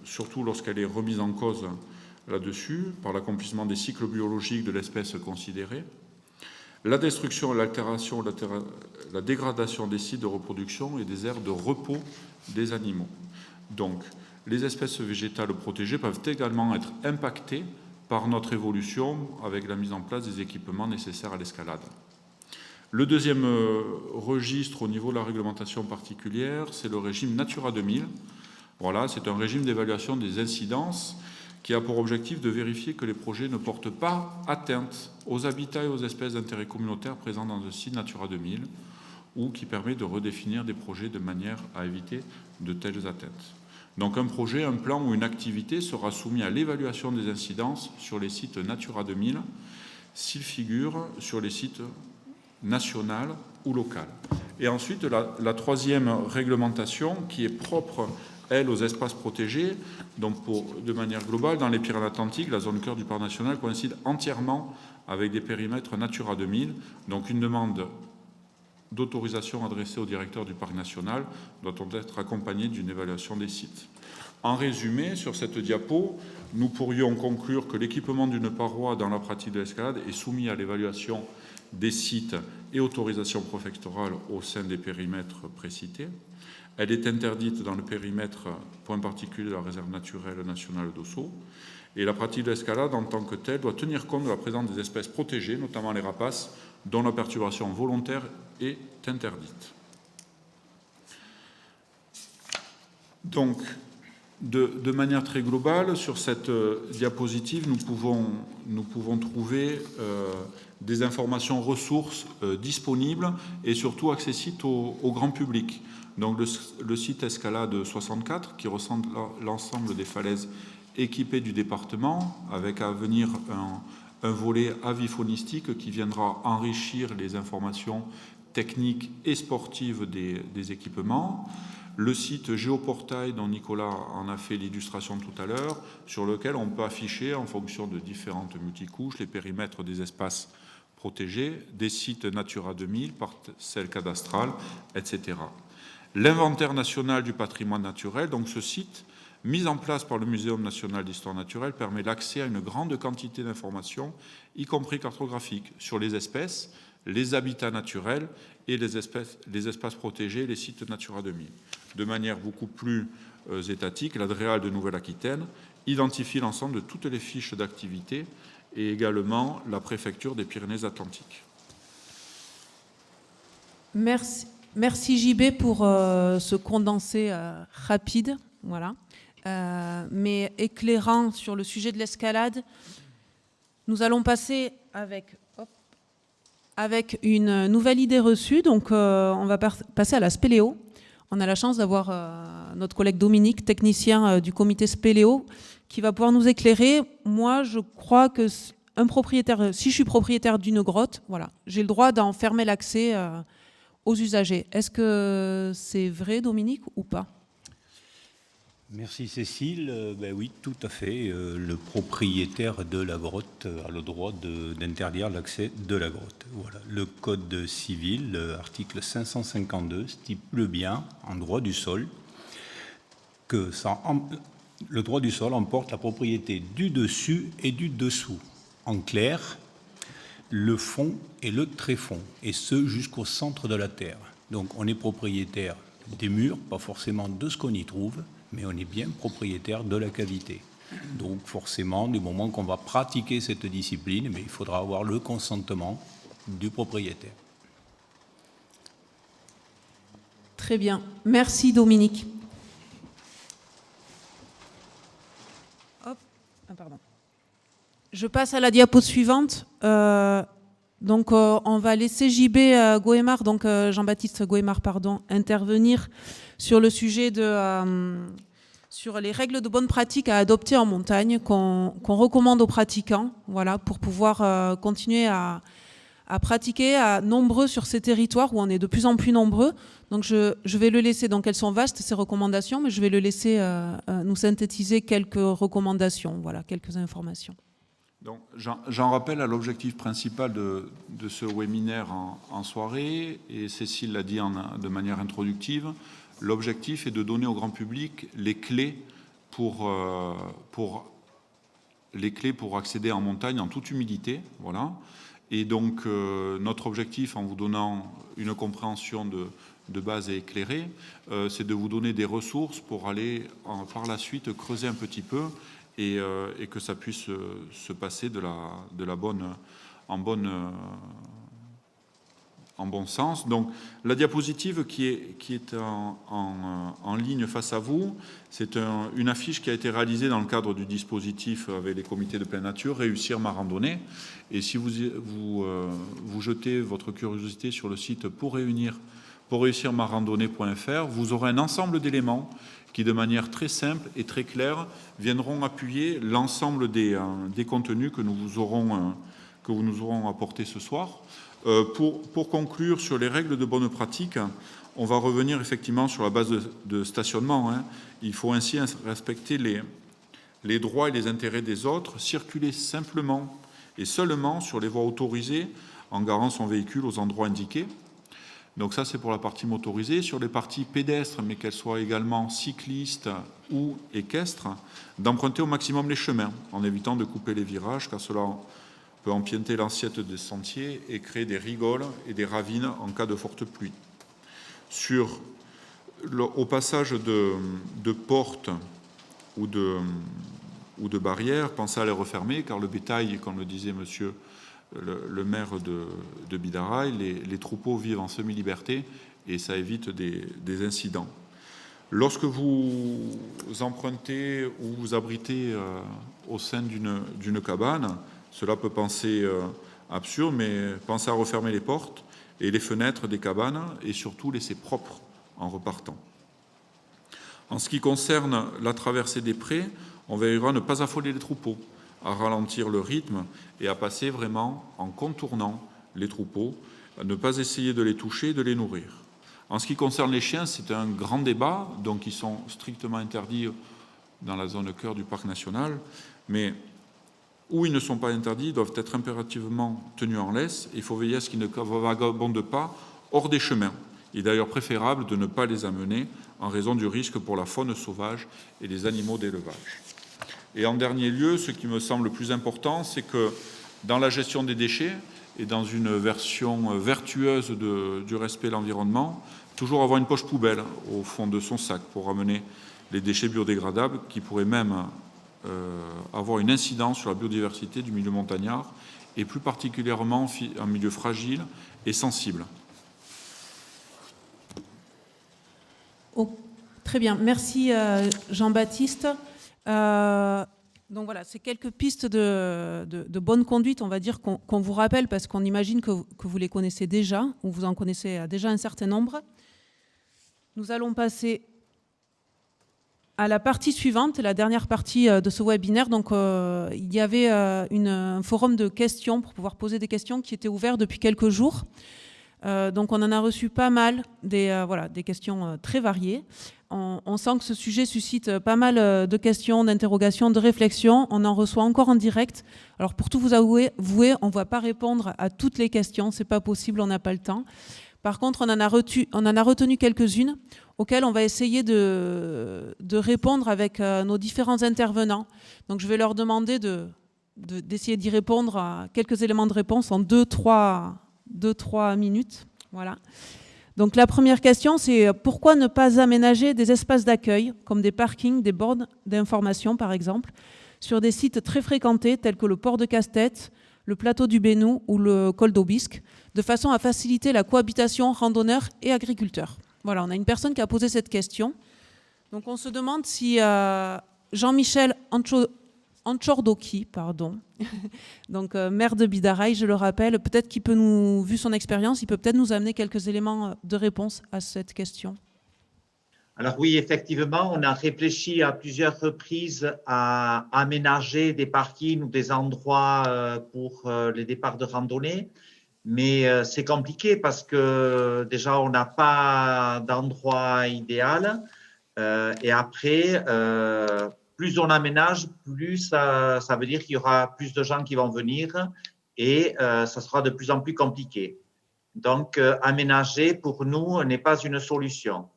surtout lorsqu'elle est remise en cause là-dessus, par l'accomplissement des cycles biologiques de l'espèce considérée, la destruction, l'altération, la dégradation des sites de reproduction et des aires de repos des animaux. Donc, les espèces végétales protégées peuvent également être impactées par notre évolution avec la mise en place des équipements nécessaires à l'escalade. Le deuxième registre au niveau de la réglementation particulière, c'est le régime Natura 2000. Voilà, c'est un régime d'évaluation des incidences qui a pour objectif de vérifier que les projets ne portent pas atteinte aux habitats et aux espèces d'intérêt communautaire présents dans un site Natura 2000 ou qui permet de redéfinir des projets de manière à éviter de telles atteintes. Donc un projet, un plan ou une activité sera soumis à l'évaluation des incidences sur les sites Natura 2000 s'il figure sur les sites national ou local. Et ensuite, la troisième réglementation qui est propre elle, aux espaces protégés. Donc, de manière globale, dans les Pyrénées-Atlantiques, la zone cœur du parc national coïncide entièrement avec des périmètres Natura 2000. Donc, une demande d'autorisation adressée au directeur du parc national doit être accompagnée d'une évaluation des sites. En résumé, sur cette diapo, nous pourrions conclure que l'équipement d'une paroi dans la pratique de l'escalade est soumis à l'évaluation des sites et autorisation préfectorale au sein des périmètres précités. Elle est interdite dans le périmètre, point particulier, de la réserve naturelle nationale d'Ossau. Et la pratique de l'escalade, en tant que telle, doit tenir compte de la présence des espèces protégées, notamment les rapaces, dont la perturbation volontaire est interdite. Donc, de manière très globale, sur cette diapositive, nous pouvons trouver des informations ressources disponibles et surtout accessibles au grand public. Donc le site Escalade 64, qui recentre l'ensemble des falaises équipées du département, avec à venir un volet avifaunistique qui viendra enrichir les informations techniques et sportives des équipements. Le site Géoportail, dont Nicolas en a fait l'illustration tout à l'heure, sur lequel on peut afficher, en fonction de différentes multicouches, les périmètres des espaces protégés, des sites Natura 2000, parcelles cadastrales, etc. L'inventaire national du patrimoine naturel, donc ce site, mis en place par le Muséum national d'histoire naturelle, permet l'accès à une grande quantité d'informations, y compris cartographiques, sur les espèces, les habitats naturels et les espaces protégés, les sites Natura 2000. De manière beaucoup plus étatique, la DREAL de Nouvelle-Aquitaine identifie l'ensemble de toutes les fiches d'activité et également la préfecture des Pyrénées-Atlantiques. Merci JB pour ce condensé rapide, voilà, mais éclairant sur le sujet de l'escalade. Nous allons passer avec une nouvelle idée reçue. Donc, on va passer à la spéléo. On a la chance d'avoir notre collègue Dominique, technicien du comité spéléo, qui va pouvoir nous éclairer. Moi, je crois que un propriétaire, si je suis propriétaire d'une grotte, voilà, j'ai le droit d'en fermer l'accès aux usagers. Est-ce que c'est vrai, Dominique, ou pas ? Merci Cécile. Ben oui, tout à fait. Le propriétaire de la grotte a le droit d'interdire l'accès de la grotte. Voilà. Le Code civil, article 552, stipule bien, en droit du sol, que le droit du sol emporte la propriété du dessus et du dessous. En clair, le fond et le tréfond, et ce jusqu'au centre de la terre. Donc on est propriétaire des murs, pas forcément de ce qu'on y trouve, mais on est bien propriétaire de la cavité. Donc forcément, du moment qu'on va pratiquer cette discipline, mais il faudra avoir le consentement du propriétaire. Très bien. Merci Dominique. Hop. Ah, pardon. Je passe à la diapo suivante. Donc, on va laisser JB Goemar, donc Jean-Baptiste Goemar, pardon, intervenir sur le sujet sur les règles de bonne pratique à adopter en montagne, qu'on recommande aux pratiquants, voilà, pour pouvoir continuer à pratiquer nombreux sur ces territoires où on est de plus en plus nombreux. Donc, je vais le laisser. Donc, elles sont vastes ces recommandations, mais je vais le laisser nous synthétiser quelques recommandations, voilà, quelques informations. Donc, j'en rappelle à l'objectif principal de ce webinaire en soirée, et Cécile l'a dit de manière introductive. L'objectif est de donner au grand public les clés pour accéder en montagne en toute humilité, voilà. Et donc notre objectif, en vous donnant une compréhension de base et éclairée, c'est de vous donner des ressources pour aller par la suite creuser un petit peu et que ça puisse se passer en bon sens. Donc la diapositive qui est en ligne face à vous, c'est une affiche qui a été réalisée dans le cadre du dispositif avec les comités de pleine nature, Réussir ma randonnée. Et si vous jetez votre curiosité sur le site pour réussir ma randonnée.fr, vous aurez un ensemble d'éléments qui, de manière très simple et très claire, viendront appuyer l'ensemble des contenus que nous vous aurons apportés ce soir. Pour conclure sur les règles de bonne pratique, on va revenir effectivement sur la base de stationnement. Il faut ainsi respecter les droits et les intérêts des autres, circuler simplement et seulement sur les voies autorisées en garant son véhicule aux endroits indiqués. Donc ça, c'est pour la partie motorisée. Sur les parties pédestres, mais qu'elles soient également cyclistes ou équestres, d'emprunter au maximum les chemins en évitant de couper les virages, car cela peut empiéter l'assiette des sentiers et créer des rigoles et des ravines en cas de forte pluie. Au passage de portes ou de barrières, pensez à les refermer, car le bétail, comme le disait monsieur le maire de Bidaraï, les troupeaux vivent en semi-liberté et ça évite des incidents. Lorsque vous empruntez ou vous abritez au sein d'une cabane, cela peut penser absurde, mais pensez à refermer les portes et les fenêtres des cabanes et surtout laisser propre en repartant. En ce qui concerne la traversée des prés, on veillera à ne pas affoler les troupeaux, à ralentir le rythme et à passer vraiment en contournant les troupeaux, à ne pas essayer de les toucher, de les nourrir. En ce qui concerne les chiens, c'est un grand débat, donc ils sont strictement interdits dans la zone cœur du parc national, mais où ils ne sont pas interdits, ils doivent être impérativement tenus en laisse. Il faut veiller à ce qu'ils ne vagabondent pas hors des chemins. Il est d'ailleurs préférable de ne pas les amener en raison du risque pour la faune sauvage et les animaux d'élevage. Et en dernier lieu, ce qui me semble le plus important, c'est que dans la gestion des déchets et dans une version vertueuse du respect de l'environnement, toujours avoir une poche poubelle au fond de son sac pour ramener les déchets biodégradables qui pourraient même avoir une incidence sur la biodiversité du milieu montagnard et plus particulièrement un milieu fragile et sensible. Oh, très bien, merci Jean-Baptiste. Donc voilà, c'est quelques pistes de bonne conduite, on va dire, qu'on vous rappelle parce qu'on imagine que vous les connaissez déjà, ou vous en connaissez déjà un certain nombre. Nous allons passer à la partie suivante, la dernière partie de ce webinaire. Donc, il y avait un forum de questions pour pouvoir poser des questions qui était ouvert depuis quelques jours. Donc, on en a reçu pas mal, des questions très variées. On sent que ce sujet suscite pas mal de questions, d'interrogations, de réflexions. On en reçoit encore en direct. Alors, pour tout vous avouer, on ne va pas répondre à toutes les questions. Ce n'est pas possible, on n'a pas le temps. Par contre, on en a retenu quelques-unes auxquelles on va essayer de répondre avec nos différents intervenants. Donc, je vais leur demander d'essayer d'y répondre à quelques éléments de réponse en 2-3 minutes. Voilà. Donc, la première question, c'est pourquoi ne pas aménager des espaces d'accueil, comme des parkings, des bornes d'information, par exemple, sur des sites très fréquentés, tels que le port de Casse-Tête, le plateau du Bénou ou le col d'Aubisque, de façon à faciliter la cohabitation randonneurs et agriculteurs. Voilà, on a une personne qui a posé cette question. Donc, on se demande si Jean-Michel Anchordoki, donc maire de Bidaraï, je le rappelle, peut-être qu'il peut vu son expérience, il peut peut-être nous amener quelques éléments de réponse à cette question. Alors oui, effectivement, on a réfléchi à plusieurs reprises à aménager des parkings ou des endroits pour les départs de randonnée, mais c'est compliqué parce que déjà, on n'a pas d'endroit idéal et après, plus on aménage, plus ça veut dire qu'il y aura plus de gens qui vont venir et ça sera de plus en plus compliqué. Donc, aménager, pour nous, n'est pas une solution.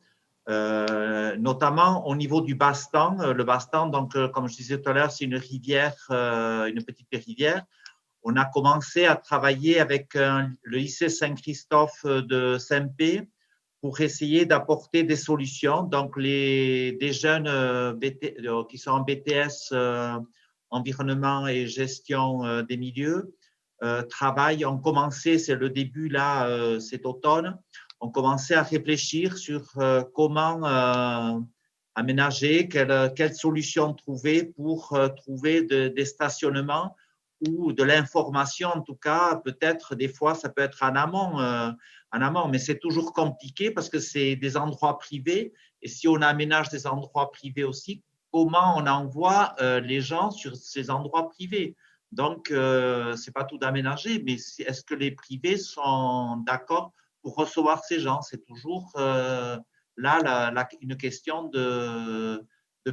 Notamment au niveau du Bastan. Le Bastan, donc, comme je disais tout à l'heure, c'est une rivière, une petite rivière. On a commencé à travailler avec le lycée Saint-Christophe de Saint-Pé pour essayer d'apporter des solutions. Donc, des jeunes qui sont en BTS environnement et gestion des milieux ont commencé, c'est le début là, cet automne, on commençait à réfléchir sur comment aménager, quelles solutions trouver pour trouver des stationnements ou de l'information, en tout cas, peut-être des fois, ça peut être en amont, mais c'est toujours compliqué parce que c'est des endroits privés et si on aménage des endroits privés aussi, comment on envoie les gens sur ces endroits privés? Donc, ce n'est pas tout d'aménager, mais est-ce que les privés sont d'accord pour recevoir ces gens? C'est toujours là une question de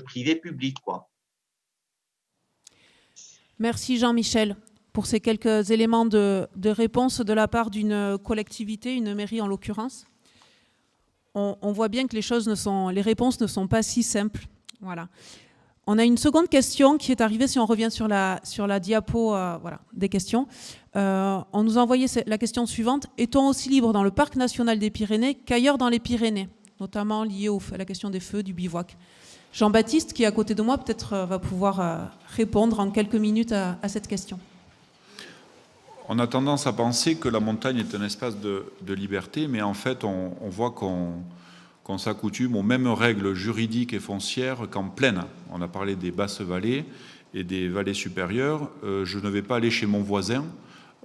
privé-public, quoi. Merci Jean-Michel pour ces quelques éléments de réponse de la part d'une collectivité, une mairie en l'occurrence. On voit bien que les réponses ne sont pas si simples. Voilà. On a une seconde question qui est arrivée, si on revient sur la diapo voilà, des questions. On nous a envoyé la question suivante. Est-on aussi libre dans le parc national des Pyrénées qu'ailleurs dans les Pyrénées, notamment lié à la question des feux, du bivouac? Jean-Baptiste, qui est à côté de moi, peut-être va pouvoir répondre en quelques minutes à cette question. On a tendance à penser que la montagne est un espace de liberté, mais en fait, on voit qu'on s'accoutume aux mêmes règles juridiques et foncières qu'en plaine. On a parlé des basses vallées et des vallées supérieures. Je ne vais pas aller chez mon voisin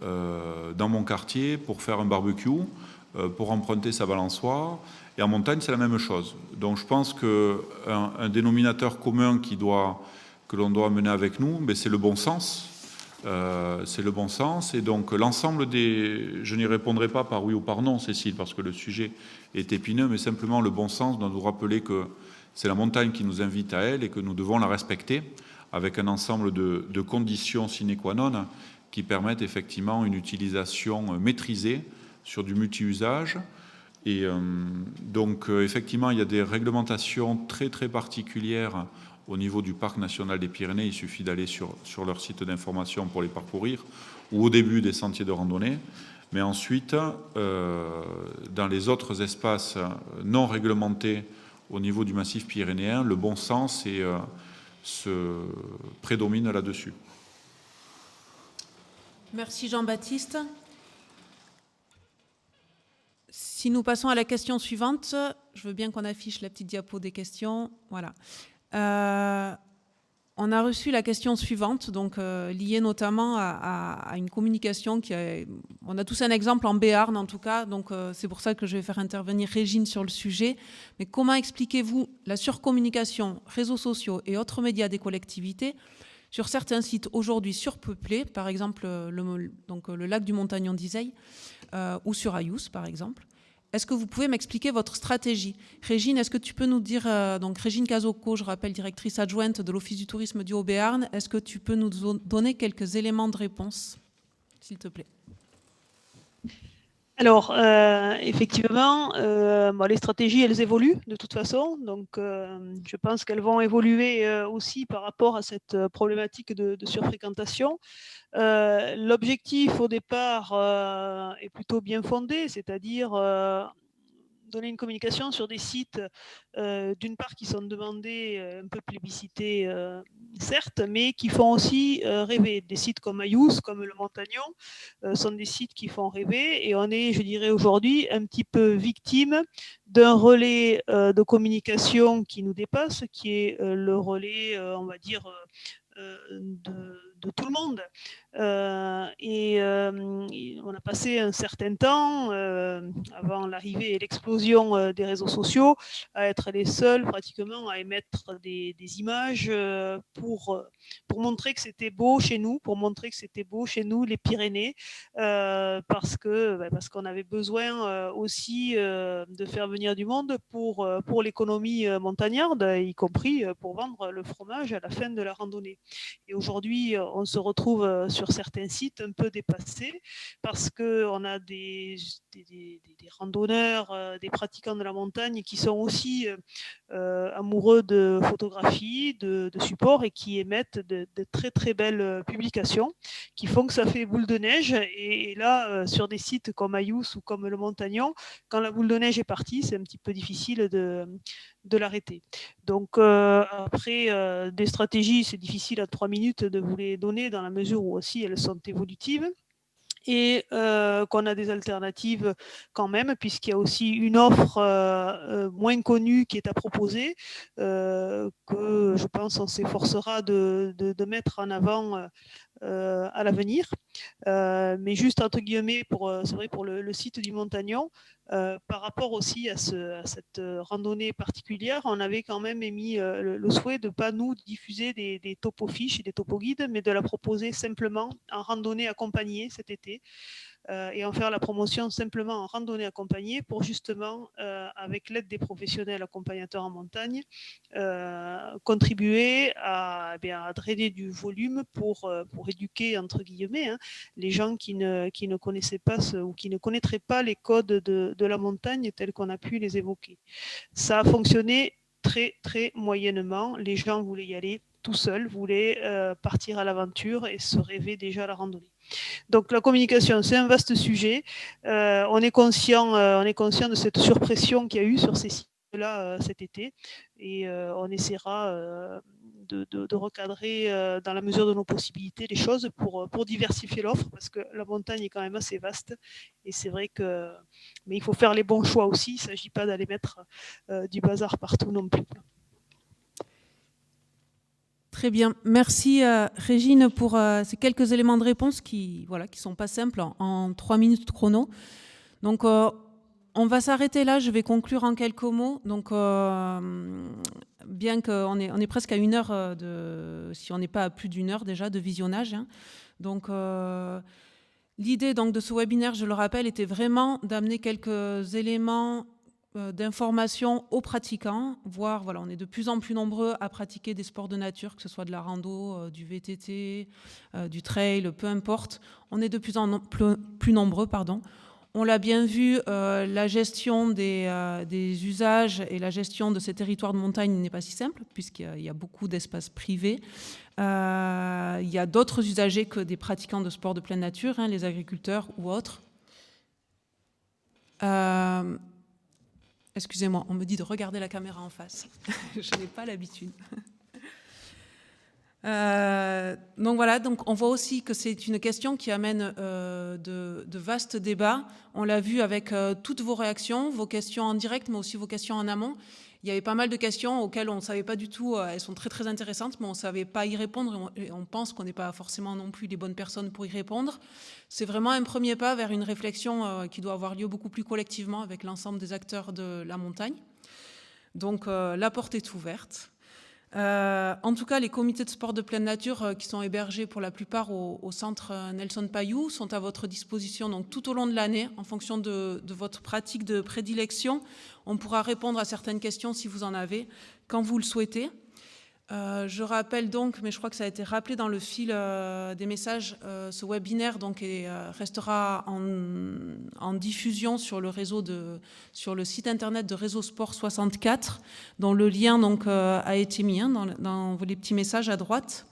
dans mon quartier pour faire un barbecue, pour emprunter sa balançoire. Et en montagne, c'est la même chose. Donc je pense qu'un dénominateur commun que l'on doit mener avec nous, c'est le bon sens. C'est le bon sens. Et donc l'ensemble je n'y répondrai pas par oui ou par non, Cécile, parce que le sujet est épineux, mais simplement le bon sens doit nous rappeler que c'est la montagne qui nous invite à elle et que nous devons la respecter avec un ensemble de conditions sine qua non qui permettent effectivement une utilisation maîtrisée sur du multi-usage. Et donc, effectivement, il y a des réglementations très, très particulières au niveau du Parc national des Pyrénées. Il suffit d'aller sur leur site d'information pour les parcourir, ou au début des sentiers de randonnée. Mais ensuite, dans les autres espaces non réglementés au niveau du massif pyrénéen, le bon sens se prédomine là-dessus. Merci Jean-Baptiste. Si nous passons à la question suivante, je veux bien qu'on affiche la petite diapo des questions. Voilà. On a reçu la question suivante, donc liée notamment à une communication on a tous un exemple en Béarn en tout cas, donc c'est pour ça que je vais faire intervenir Régine sur le sujet. Mais comment expliquez-vous la surcommunication, réseaux sociaux et autres médias des collectivités sur certains sites aujourd'hui surpeuplés, par exemple le lac du Montagnon d'Izeille ou sur Ayous par exemple? Est-ce que vous pouvez m'expliquer votre stratégie? Régine, est-ce que tu peux nous dire, donc Régine Cazocco, je rappelle, directrice adjointe de l'Office du tourisme du Haut-Béarn, est-ce que tu peux nous donner quelques éléments de réponse, s'il te plaît? Alors, effectivement, les stratégies, elles évoluent de toute façon. Donc, je pense qu'elles vont évoluer aussi par rapport à cette problématique de surfréquentation. L'objectif, au départ, est plutôt bien fondé, c'est-à-dire donner une communication sur des sites, d'une part, qui sont demandés, un peu plébiscités, certes, mais qui font aussi rêver. Des sites comme Ayous, comme le Montagnon, sont des sites qui font rêver, et on est, je dirais aujourd'hui, un petit peu victime d'un relais de communication qui nous dépasse, qui est le relais, on va dire, de tout le monde. Et on a passé un certain temps, avant l'arrivée et l'explosion des réseaux sociaux, à être les seuls pratiquement à émettre des images pour montrer que c'était beau chez nous, les Pyrénées, parce qu'on avait besoin aussi de faire venir du monde pour l'économie montagnarde, y compris pour vendre le fromage à la fin de la randonnée. Et aujourd'hui, on se retrouve sur certains sites un peu dépassés parce qu'on a des randonneurs, des pratiquants de la montagne qui sont aussi amoureux de photographie, de support, et qui émettent de très très belles publications qui font que ça fait boule de neige. Et là, sur des sites comme Ayous ou comme le Montagnon, quand la boule de neige est partie, c'est un petit peu difficile de l'arrêter. Donc après, des stratégies, c'est difficile à 3 minutes de vous les donner dans la mesure où aussi elles sont évolutives. Et qu'on a des alternatives quand même, puisqu'il y a aussi une offre moins connue qui est à proposer, que je pense on s'efforcera de mettre en avant à l'avenir. Mais juste entre guillemets, c'est vrai pour le site du Montagnon, par rapport aussi à cette randonnée particulière, on avait quand même émis le souhait de ne pas nous diffuser des topo-fiches et des topo-guides, mais de la proposer simplement en randonnée accompagnée cet été. Et en faire la promotion simplement en randonnée accompagnée pour justement, avec l'aide des professionnels accompagnateurs en montagne, contribuer à drainer du volume pour éduquer, entre guillemets, hein, les gens qui ne connaissaient pas ou qui ne connaîtraient pas les codes de la montagne tels qu'on a pu les évoquer. Ça a fonctionné très, très moyennement. Les gens voulaient y aller tout seuls, voulaient partir à l'aventure et se rêver déjà à la randonnée. Donc la communication, c'est un vaste sujet. On est conscient de cette surpression qu'il y a eu sur ces sites-là cet été, et on essaiera de recadrer dans la mesure de nos possibilités les choses pour diversifier l'offre, parce que la montagne est quand même assez vaste, et c'est vrai que, mais il faut faire les bons choix aussi. Il ne s'agit pas d'aller mettre du bazar partout non plus. Très bien. Merci Régine pour ces quelques éléments de réponse qui sont pas simples en 3 minutes chrono. Donc on va s'arrêter là. Je vais conclure en quelques mots. Donc bien qu'on est presque à 1 heure si on n'est pas à plus d'1 heure déjà de visionnage. Hein. Donc l'idée donc de ce webinaire, je le rappelle, était vraiment d'amener quelques éléments d'information aux pratiquants, voire on est de plus en plus nombreux à pratiquer des sports de nature, que ce soit de la rando, du VTT, du trail, peu importe. On est de plus en plus nombreux, pardon. On l'a bien vu, la gestion des usages et la gestion de ces territoires de montagne n'est pas si simple, puisqu'il y a beaucoup d'espaces privés. Il y a d'autres usagers que des pratiquants de sports de pleine nature, hein, les agriculteurs ou autres. Excusez-moi, on me dit de regarder la caméra en face. Je n'ai pas l'habitude. Donc voilà, donc on voit aussi que c'est une question qui amène de vastes débats. On l'a vu avec toutes vos réactions, vos questions en direct, mais aussi vos questions en amont. Il y avait pas mal de questions auxquelles on ne savait pas du tout, elles sont très très intéressantes, mais on ne savait pas y répondre, et on pense qu'on n'est pas forcément non plus les bonnes personnes pour y répondre. C'est vraiment un premier pas vers une réflexion qui doit avoir lieu beaucoup plus collectivement avec l'ensemble des acteurs de la montagne. Donc la porte est ouverte. En tout cas, les comités de sport de pleine nature qui sont hébergés pour la plupart au centre Nelson Payou sont à votre disposition donc, tout au long de l'année en fonction de votre pratique de prédilection. On pourra répondre à certaines questions si vous en avez quand vous le souhaitez. Je rappelle donc, mais je crois que ça a été rappelé dans le fil des messages, ce webinaire donc, restera en diffusion sur sur le site internet de Réseau Sport 64, dont le lien donc, a été mis dans les petits messages à droite.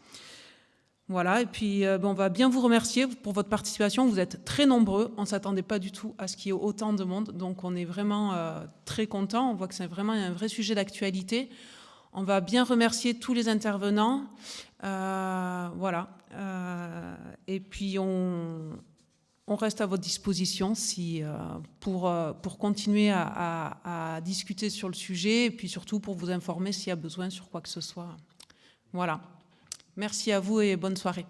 Voilà, et puis on va bien vous remercier pour votre participation. Vous êtes très nombreux, on ne s'attendait pas du tout à ce qu'il y ait autant de monde, donc on est vraiment très contents. On voit que c'est vraiment un vrai sujet d'actualité. On va bien remercier tous les intervenants. Voilà. Et puis, on reste à votre disposition pour continuer à discuter sur le sujet et puis surtout pour vous informer s'il y a besoin sur quoi que ce soit. Voilà. Merci à vous et bonne soirée.